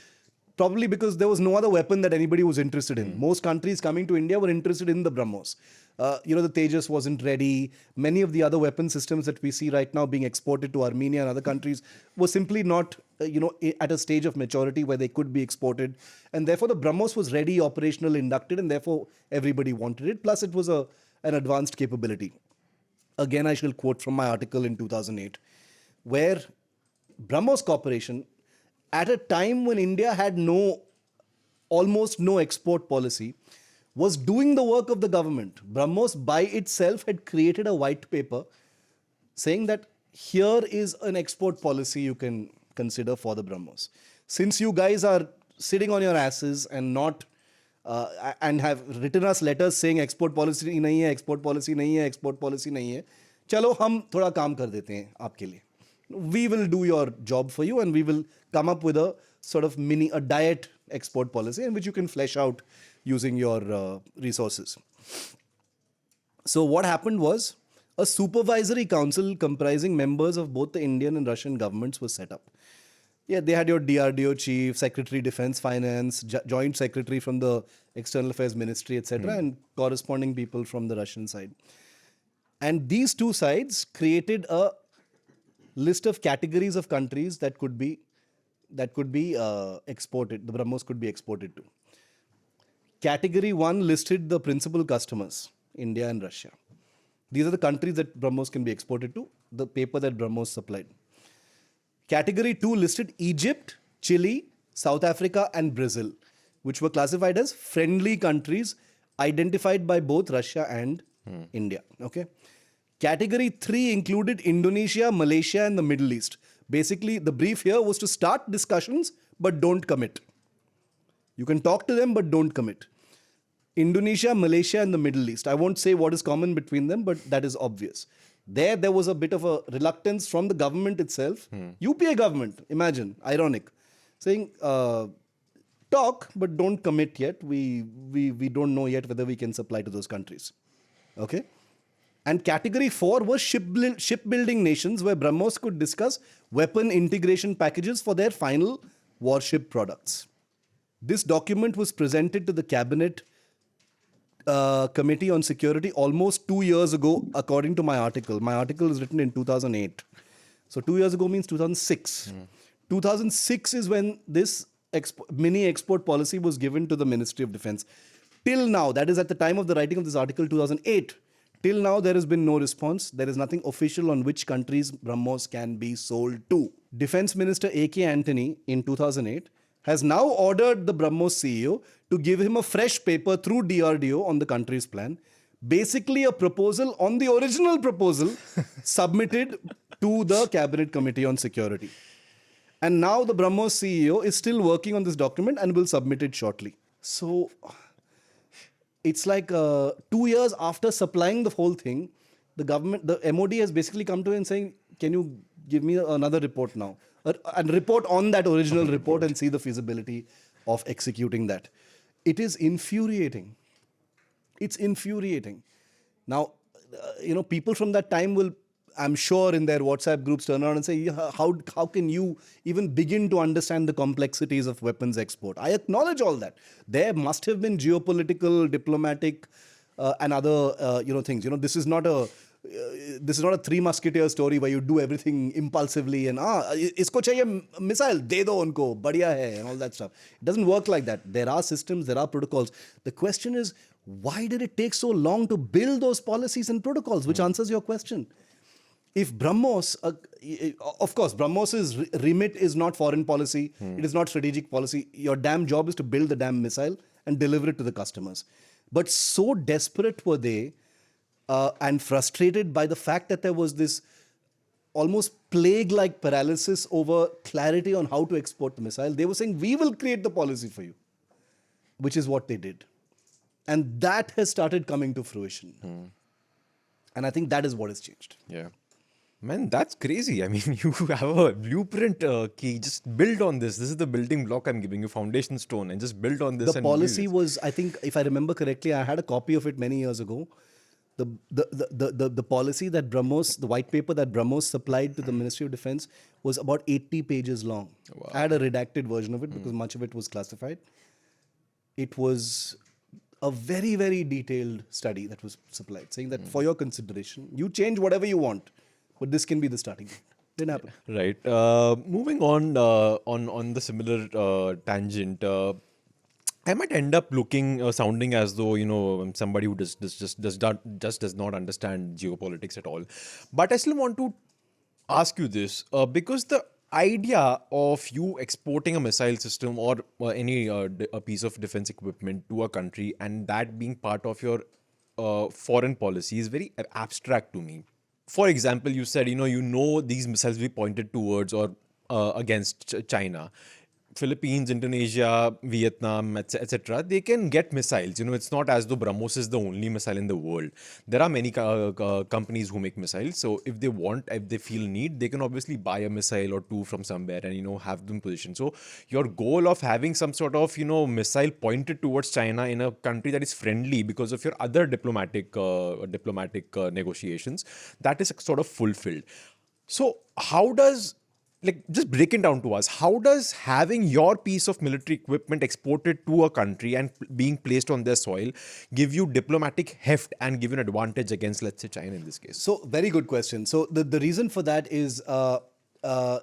probably because there was no other weapon that anybody was interested in. Most countries coming to India were interested in the BrahMos. The Tejas wasn't ready. Many of the other weapon systems that we see right now being exported to Armenia and other countries were simply not, at a stage of maturity where they could be exported. And therefore, the BrahMos was ready, operational, inducted, and therefore everybody wanted it. Plus, it was an advanced capability. Again, I shall quote from my article in 2008, where BrahMos Corporation, at a time when India had almost no export policy, was doing the work of the government. BrahMos by itself had created a white paper saying that here is an export policy you can consider for the BrahMos. Since you guys are sitting on your asses and not and have written us letters saying export policy nahi hai, export policy nahi hai, export policy nahi hai, chalo hum thoda kaam kar dete hain aapke liye. We will do your job for you, and we will come up with a sort of a diet export policy in which you can flesh out using your resources. So what happened was a supervisory council comprising members of both the Indian and Russian governments was set up. Yeah, they had your DRDO chief, Secretary Defense Finance, Joint Secretary from the External Affairs Ministry, etc., and corresponding people from the Russian side. And these two sides created a list of categories of countries that could be exported. The BrahMos could be exported to. Category 1 listed the principal customers, India and Russia. These are the countries that BrahMos can be exported to, the paper that BrahMos supplied. Category 2 listed Egypt, Chile, South Africa, and Brazil, which were classified as friendly countries identified by both Russia and India. Okay. Category 3 included Indonesia, Malaysia, and the Middle East. Basically, the brief here was to start discussions, but don't commit. You can talk to them, but don't commit. Indonesia, Malaysia, and the Middle East. I won't say what is common between them, but that is obvious. There was a bit of a reluctance from the government itself. UPA government, imagine, ironic, saying, talk, but don't commit yet. We don't know yet whether we can supply to those countries. Okay? And category 4 was shipbuilding nations, where BrahMos could discuss weapon integration packages for their final warship products. This document was presented to the Cabinet Committee on Security almost 2 years ago, according to my article. My article is written in 2008. So 2 years ago means 2006. 2006 is when this mini export policy was given to the Ministry of Defense. Till now, that is at the time of the writing of this article, 2008. Till now, there has been no response. There is nothing official on which countries BrahMos can be sold to. Defense Minister A.K. Antony in 2008 has now ordered the BrahMos CEO to give him a fresh paper through DRDO on the country's plan. Basically, a proposal on the original proposal submitted to the Cabinet Committee on Security. And now the BrahMos CEO is still working on this document and will submit it shortly. So it's like 2 years after supplying the whole thing, the government, the MOD has basically come to him and saying, can you give me another report now? And report on that original report and see the feasibility of executing that. It is infuriating. It's infuriating. Now, people from that time will, I'm sure, in their WhatsApp groups turn around and say, how can you even begin to understand the complexities of weapons export? I acknowledge all that. There must have been geopolitical, diplomatic, and other things. This is not a Three Musketeers story where you do everything impulsively and isko chahiye missile, de do unko, badhiya hai, and all that stuff. It doesn't work like that. There are systems, there are protocols. The question is, why did it take so long to build those policies and protocols? Which answers your question. If BrahMos, of course, BrahMos's remit is not foreign policy, it is not strategic policy. Your damn job is to build the damn missile and deliver it to the customers. But so desperate were they and frustrated by the fact that there was this almost plague-like paralysis over clarity on how to export the missile. They were saying, we will create the policy for you, which is what they did. And that has started coming to fruition. And I think that is what has changed. Yeah. Man, that's crazy. I mean, you have a blueprint key. Just build on this. This is the building block I'm giving you, foundation stone, and just build on this. The policy was, I think, if I remember correctly, I had a copy of it many years ago. The policy that BrahMos, the white paper that BrahMos supplied to the Ministry of Defense was about 80 pages long. Wow. I had a redacted version of it because much of it was classified. It was a very, very detailed study that was supplied, saying that for your consideration, you change whatever you want, but this can be the starting point. Didn't happen. Right. Moving on the similar tangent. I might end up sounding as though, I'm somebody who just does not understand geopolitics at all. But I still want to ask you this, because the idea of you exporting a missile system or any a piece of defense equipment to a country and that being part of your foreign policy is very abstract to me. For example, you said, these missiles will be pointed towards or against China. Philippines, Indonesia, Vietnam, etc. They can get missiles. It's not as though BrahMos is the only missile in the world. There are many companies who make missiles. So if they feel need, they can obviously buy a missile or two from somewhere and, have them positioned. So your goal of having some sort of, missile pointed towards China in a country that is friendly because of your other diplomatic negotiations, that is sort of fulfilled. So how does... just break it down to us. How does having your piece of military equipment exported to a country and being placed on their soil give you diplomatic heft and give you an advantage against, let's say, China in this case? So, very good question. So, the reason for that is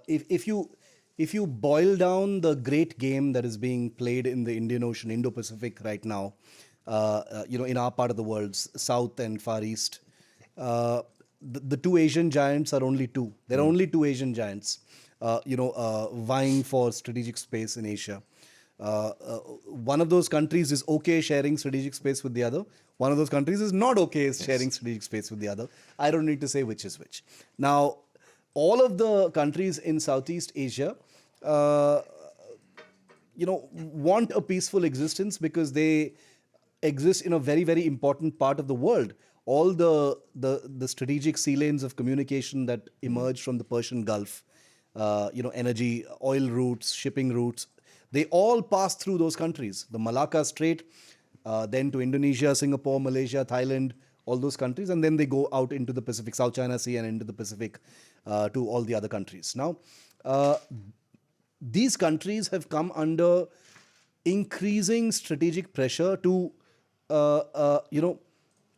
if you boil down the great game that is being played in the Indian Ocean, Indo-Pacific right now, in our part of the world, South and Far East, the two Asian giants are only two. There are only two Asian giants. Vying for strategic space in Asia. One of those countries is okay sharing strategic space with the other. One of those countries is not okay sharing strategic space with the other. I don't need to say which is which. Now, all of the countries in Southeast Asia, want a peaceful existence because they exist in a very, very important part of the world. All the strategic sea lanes of communication that emerge from the Persian Gulf, energy, oil routes, shipping routes, they all pass through those countries. The Malacca Strait, then to Indonesia, Singapore, Malaysia, Thailand, all those countries, and then they go out into the Pacific, South China Sea, and into the Pacific to all the other countries. Now, these countries have come under increasing strategic pressure to,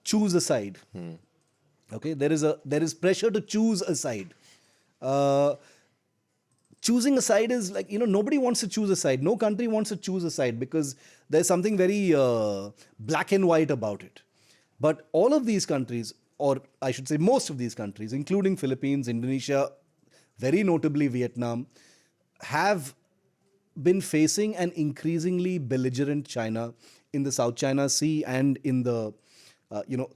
choose a side. Okay, there is pressure to choose a side. Choosing a side is like, nobody wants to choose a side. No country wants to choose a side because there's something very black and white about it. But all of these countries, or I should say most of these countries, including Philippines, Indonesia, very notably Vietnam, have been facing an increasingly belligerent China in the South China Sea and in the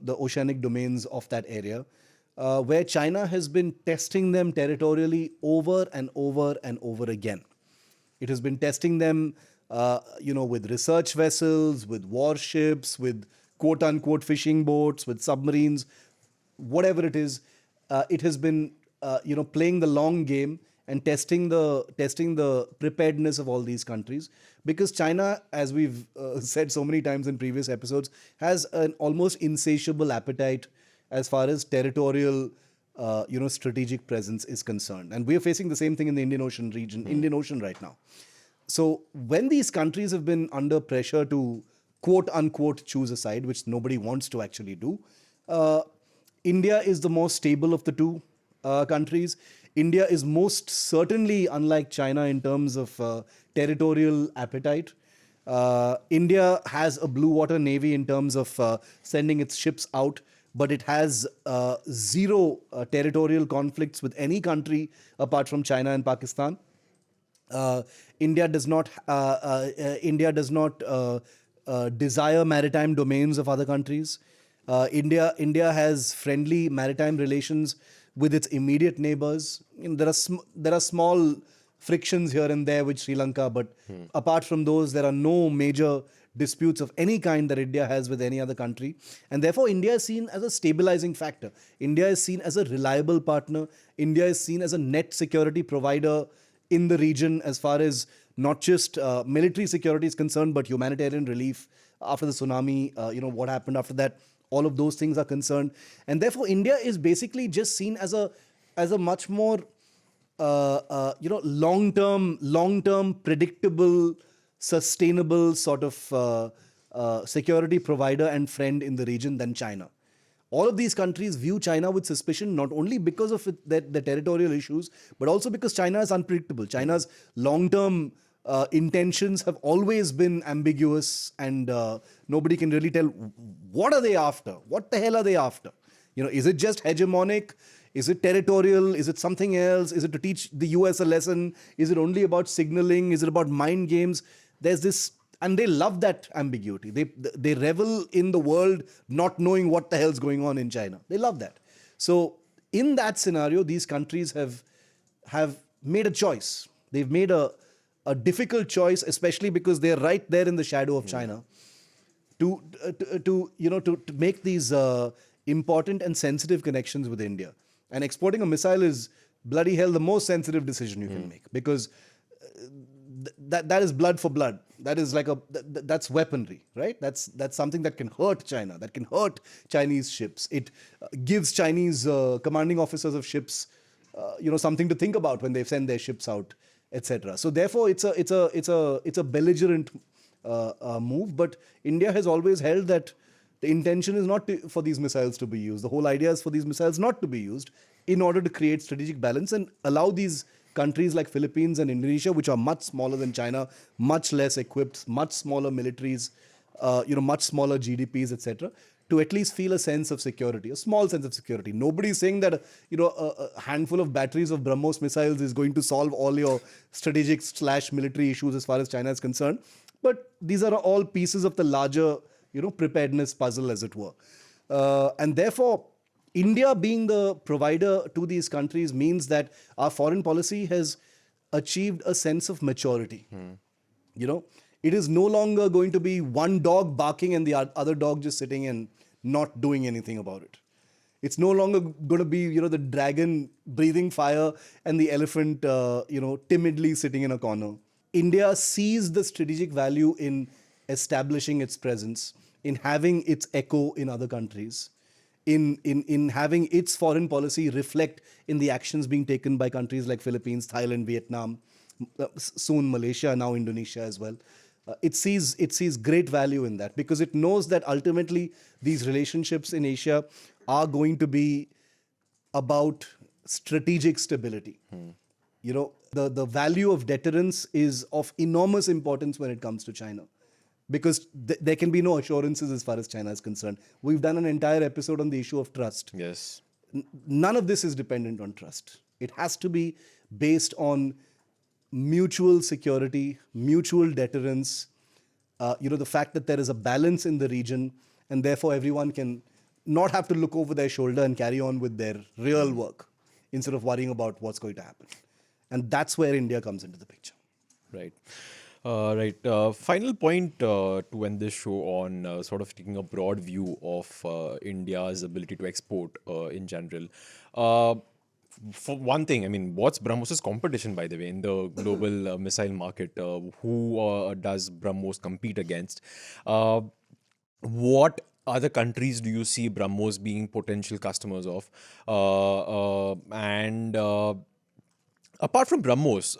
oceanic domains of that area, where China has been testing them territorially over and over and over again. It has been testing them, with research vessels, with warships, with quote-unquote fishing boats, with submarines, whatever it is. It has been, playing the long game and testing the preparedness of all these countries, because China, as we've said so many times in previous episodes, has an almost insatiable appetite as far as territorial, strategic presence is concerned. And we are facing the same thing in the Indian Ocean region, Indian Ocean right now. So when these countries have been under pressure to quote unquote choose a side, which nobody wants to actually do, India is the most stable of the two countries. India is most certainly unlike China in terms of territorial appetite. India has a blue water navy in terms of sending its ships out, but it has zero territorial conflicts with any country apart from China and Pakistan. India does not desire maritime domains of other countries. India has friendly maritime relations with its immediate neighbors. There are small frictions here and there with Sri Lanka, but apart from those, there are no major disputes of any kind that India has with any other country. And therefore, India is seen as a stabilizing factor. India is seen as a reliable partner. India is seen as a net security provider in the region as far as not just military security is concerned, but humanitarian relief after the tsunami, what happened after that. All of those things are concerned. And therefore, India is basically just seen as a much more, long-term, predictable, sustainable sort of security provider and friend in the region than China. All of these countries view China with suspicion, not only because of the territorial issues, but also because China is unpredictable. China's long-term intentions have always been ambiguous, and nobody can really tell what are they after. What the hell are they after? Is it just hegemonic? Is it territorial? Is it something else? Is it to teach the US a lesson? Is it only about signaling? Is it about mind games? There's this, and they love that ambiguity. They revel in the world not knowing what the hell's going on in China. They love that. So in that scenario, these countries have made a choice. They've made a difficult choice, especially because they're right there in the shadow of China, to make these important and sensitive connections with India. And exporting a missile is bloody hell the most sensitive decision you can make, because that is blood for blood. That is like that's weaponry, right? That's something that can hurt China, that can hurt Chinese ships. It gives Chinese commanding officers of ships, something to think about when they send their ships out, etc. So therefore, it's a belligerent move. But India has always held that the intention is not for these missiles to be used. The whole idea is for these missiles not to be used in order to create strategic balance and allow these countries like Philippines and Indonesia, which are much smaller than China, much less equipped, much smaller militaries, much smaller GDPs, etc., to at least feel a sense of security, a small sense of security. Nobody is saying that a handful of batteries of BrahMos missiles is going to solve all your strategic / military issues as far as China is concerned. But these are all pieces of the larger preparedness puzzle, as it were. And therefore, India being the provider to these countries means that our foreign policy has achieved a sense of maturity. It is no longer going to be one dog barking and the other dog just sitting and not doing anything about it. It's no longer going to be, the dragon breathing fire and the elephant, timidly sitting in a corner. India sees the strategic value in establishing its presence, in having its echo in other countries. in having its foreign policy reflect in the actions being taken by countries like Philippines, Thailand, Vietnam, soon Malaysia, now Indonesia as well. It sees great value in that because it knows that ultimately these relationships in Asia are going to be about strategic stability. You know, the value of deterrence is of enormous importance when it comes to China because there can be no assurances as far as China is concerned. We've done an entire episode on the issue of trust. Yes. None of this is dependent on trust. It has to be based on mutual security, mutual deterrence, the fact that there is a balance in the region and therefore everyone can not have to look over their shoulder and carry on with their real work instead of worrying about what's going to happen. And that's where India comes into the picture. Right. Right. Final point to end this show on sort of taking a broad view of India's ability to export in general. For one thing, I mean, what's BrahMos' competition, by the way, in the global missile market? Who does BrahMos compete against? What other countries do you see BrahMos being potential customers of? Apart from BrahMos,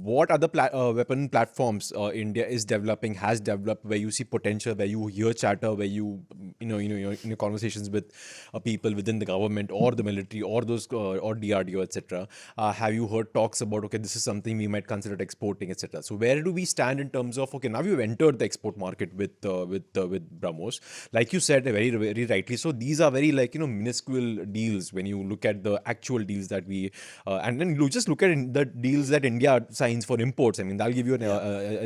what other weapon platforms India is developing, has developed, where you see potential, where you hear chatter, where you're in your conversations with people within the government or the military or those or DRDO, etc. Have you heard talks about, okay, this is something we might consider exporting, etc. So where do we stand in terms of, okay, now you've entered the export market with BrahMos, like you said very very rightly. So these are very minuscule deals when you look at the actual deals that we and then you just look at the deals that India signs for imports. I mean, that'll give you an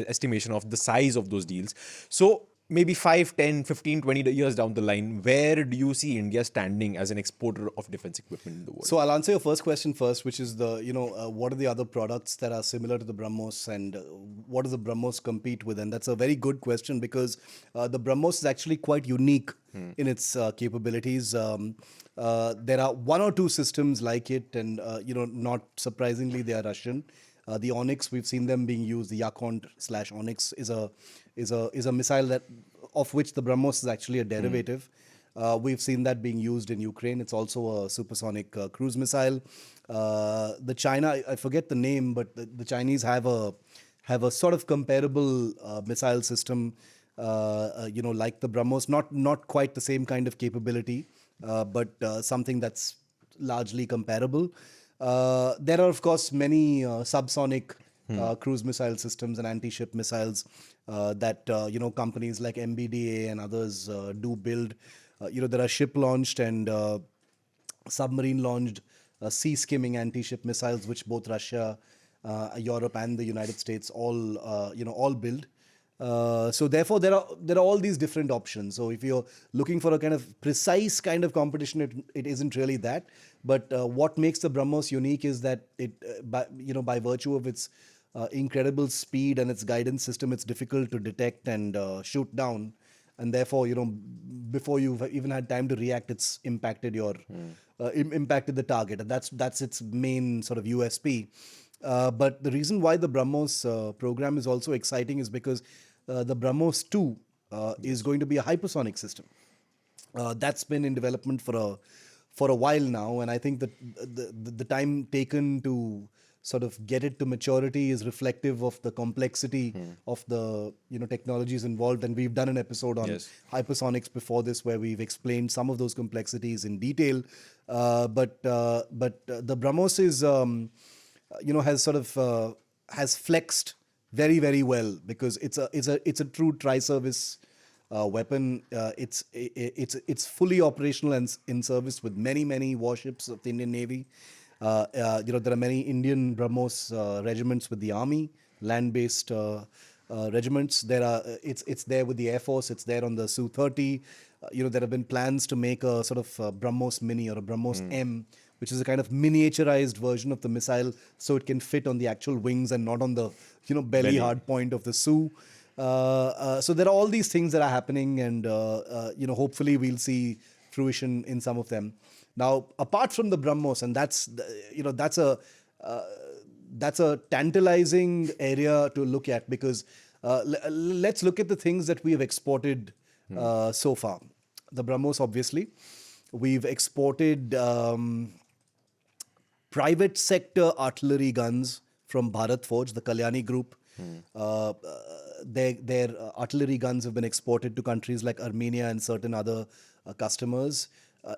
estimation of the size of those deals. So maybe 5, 10, 15, 20 years down the line, where do you see India standing as an exporter of defense equipment in the world? So I'll answer your first question first, which is what are the other products that are similar to the BrahMos and what does the BrahMos compete with? And that's a very good question because the BrahMos is actually quite unique in its capabilities. There are one or two systems like it, and not surprisingly, they are Russian. The Onyx, we've seen them being used. The Yakhont/Onyx is a missile of which the BrahMos is actually a derivative. We've seen that being used in Ukraine. It's also a supersonic cruise missile. The China, I forget the name, but the Chinese have a sort of comparable missile system, like the BrahMos. Not quite the same kind of capability, but something that's largely comparable. There are, of course, many subsonic cruise missile systems and anti-ship missiles that companies like MBDA and others do build. There are ship-launched and submarine-launched sea-skimming anti-ship missiles, which both Russia, Europe, and the United States all build. So therefore, there are all these different options. So if you're looking for a kind of precise kind of competition, it isn't really that. But what makes the BrahMos unique is that it, by virtue of its incredible speed and its guidance system, it's difficult to detect and shoot down. And therefore, before you've even had time to react, it's impacted impacted the target, and that's its main sort of USP. But the reason why the BrahMos program is also exciting is because the BrahMos 2 is going to be a hypersonic system. That's been in development for a while now, and I think that the time taken to sort of get it to maturity is reflective of the complexity of the technologies involved. And we've done an episode on hypersonics before this where we've explained some of those complexities in detail. But the BrahMos is has flexed very, very well because it's a true tri-service weapon. It's fully operational and in service with many warships of the Indian Navy. There are many Indian BrahMos regiments with the Army, land-based regiments. It's there with the Air Force. It's there on the Su-30. There have been plans to make a sort of BrahMos Mini or a BrahMos M, which is a kind of miniaturized version of the missile, so it can fit on the actual wings and not on the belly hard point of the Su. So there are all these things that are happening, and hopefully we'll see fruition in some of them. Now, apart from the BrahMos, and that's a tantalizing area to look at because let's look at the things that we have exported so far. The BrahMos, obviously. We've exported private sector artillery guns from Bharat Forge, the Kalyani Group. Their artillery guns have been exported to countries like Armenia and certain other customers.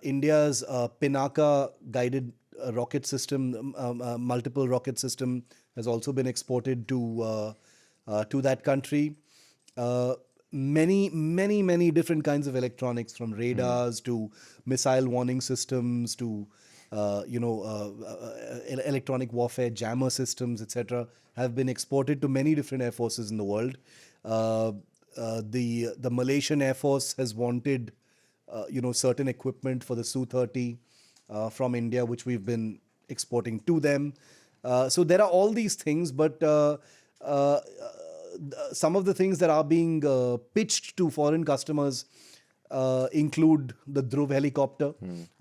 India's Pinaka guided rocket system, multiple rocket system, has also been exported to that country. Many different kinds of electronics, from radars to missile warning systems to electronic warfare jammer systems, etc., have been exported to many different air forces in the world. The Malaysian Air Force has wanted certain equipment for the Su-30 from India, which we've been exporting to them. So there are all these things, but some of the things that are being pitched to foreign customers include the Dhruv helicopter.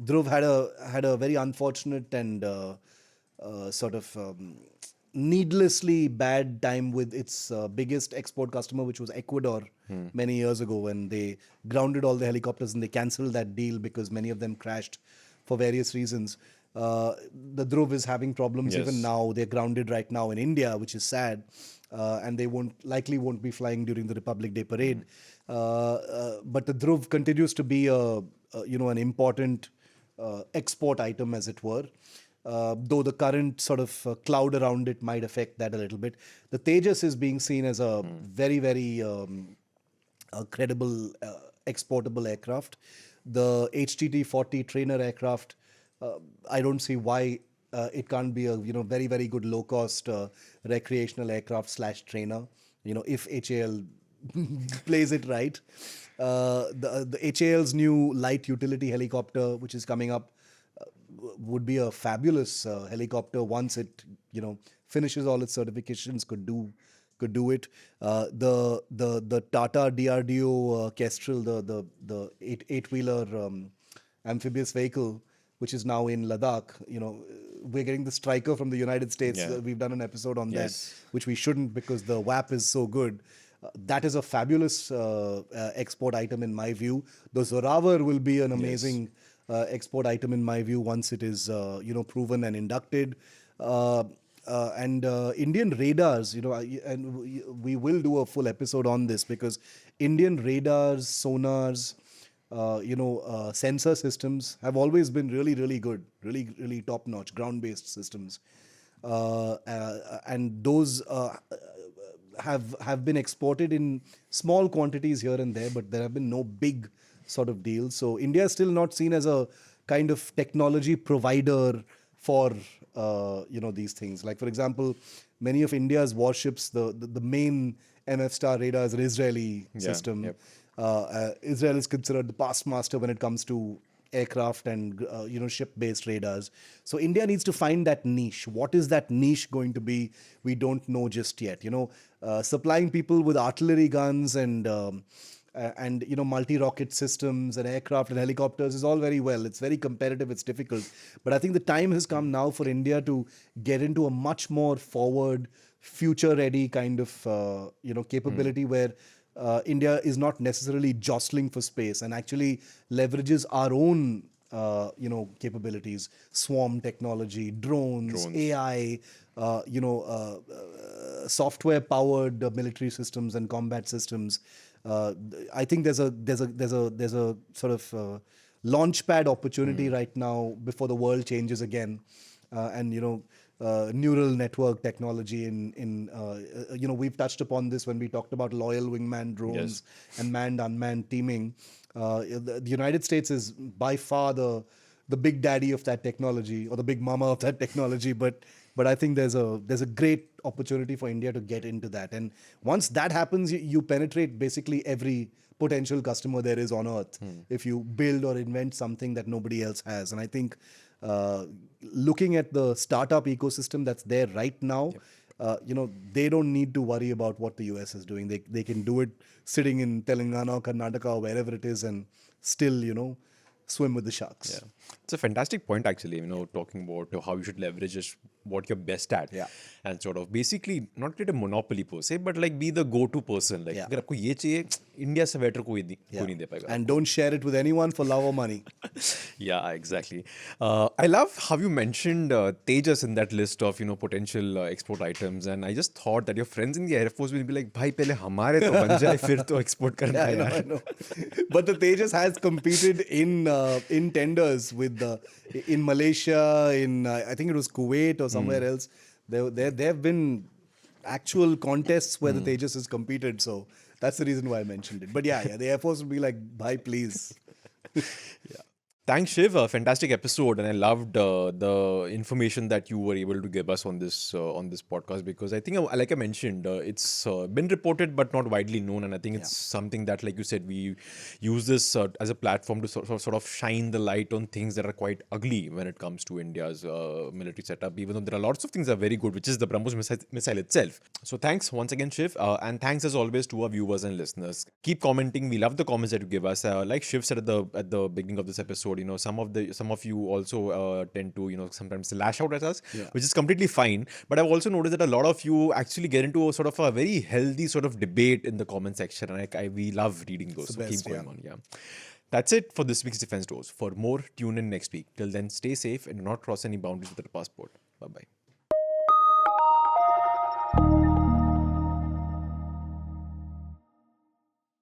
Dhruv had a very unfortunate and needlessly bad time with its biggest export customer, which was Ecuador, many years ago, when they grounded all the helicopters and they cancelled that deal because many of them crashed for various reasons. The Dhruv is having problems even now. They're grounded right now in India, which is sad. And they likely won't be flying during the Republic Day parade. But the Dhruv continues to be an important export item, as it were. Though the current sort of cloud around it might affect that a little bit. The Tejas is being seen as a very, very credible exportable aircraft. The HTT-40 trainer aircraft, I don't see why it can't be a very, very good low-cost recreational aircraft / trainer. If HAL plays it right. The HAL's new light utility helicopter, which is coming up, would be a fabulous helicopter once it finishes all its certifications. Could do it. The Tata DRDO Kestrel, the eight-wheeler amphibious vehicle, which is now in Ladakh. We're getting the Striker from the United States. We've done an episode on that, which we shouldn't because the WAP is so good. That is a fabulous export item in my view. The Zorawar will be an amazing export item in my view once it is proven and inducted. And Indian radars, and we will do a full episode on this, because Indian radars, sonars, sensor systems have always been really, really good, really, really top-notch, ground-based systems. And those have been exported in small quantities here and there, but there have been no big sort of deals. So India is still not seen as a kind of technology provider for these things. Like, for example, many of India's warships, the main MF Star radar is an Israeli system. Israel is considered the past master when it comes to aircraft and ship-based radars. So India needs to find that niche. What is that niche going to be? We don't know just yet. Supplying people with artillery guns and multi-rocket systems and aircraft and helicopters is all very well. It's very competitive. It's difficult. But I think the time has come now for India to get into a much more forward, future-ready kind of capability where India is not necessarily jostling for space and actually leverages our own capabilities, swarm technology, drones. AI, software-powered military systems and combat systems. I think there's a sort of launchpad opportunity right now before the world changes again, and neural network technology we've touched upon this when we talked about loyal wingman drones and manned-unmanned teaming. The United States is by far the big daddy of that technology, or the big mama of that technology, but I think there's a great opportunity for India to get into that. And once that happens, you penetrate basically every potential customer there is on earth if you build or invent something that nobody else has. And I think looking at the startup ecosystem that's there right now, they don't need to worry about what the US is doing. They can do it sitting in Telangana or Karnataka or wherever it is and still, swim with the sharks. Yeah. It's a fantastic point, actually, talking about how you should leverage just what you're best at, Yeah. and sort of basically not create a monopoly per se, but like be the go-to person. Like, Yeah. अगर आपको ये चाहिए, India से better कोई नहीं दे पाएगा. And don't share it with anyone for love or money. Yeah, exactly. I love how you mentioned Tejas in that list of potential export items, and I just thought that your friends in the Air Force will be like, "भाई पहले हमारे तो बन जाए फिर तो export करना है I यार." know. But the Tejas has competed in tenders with in Malaysia, in I think it was Kuwait or somewhere else. There have been actual contests where the Tejas has competed, so that's the reason why I mentioned it. But yeah, the Air Force would be like, "Bhai, please." Thanks, Shiv. A fantastic episode, and I loved the information that you were able to give us on this podcast, because I think, like I mentioned, it's been reported but not widely known, and I think it's something that, like you said, we use this as a platform to sort of shine the light on things that are quite ugly when it comes to India's military setup. Even though there are lots of things that are very good, which is the BrahMos missile itself. So thanks once again, Shiv, and thanks as always to our viewers and listeners. Keep commenting. We love the comments that you give us. Like Shiv said at the beginning of this episode, some of you also tend to sometimes lash out at us, which is completely fine. But I've also noticed that a lot of you actually get into a sort of a very healthy sort of debate in the comment section, and we love reading those. So keep going on. Yeah. That's it for this week's Defense Dose. For more, tune in next week. Till then, stay safe and do not cross any boundaries with your passport. Bye bye.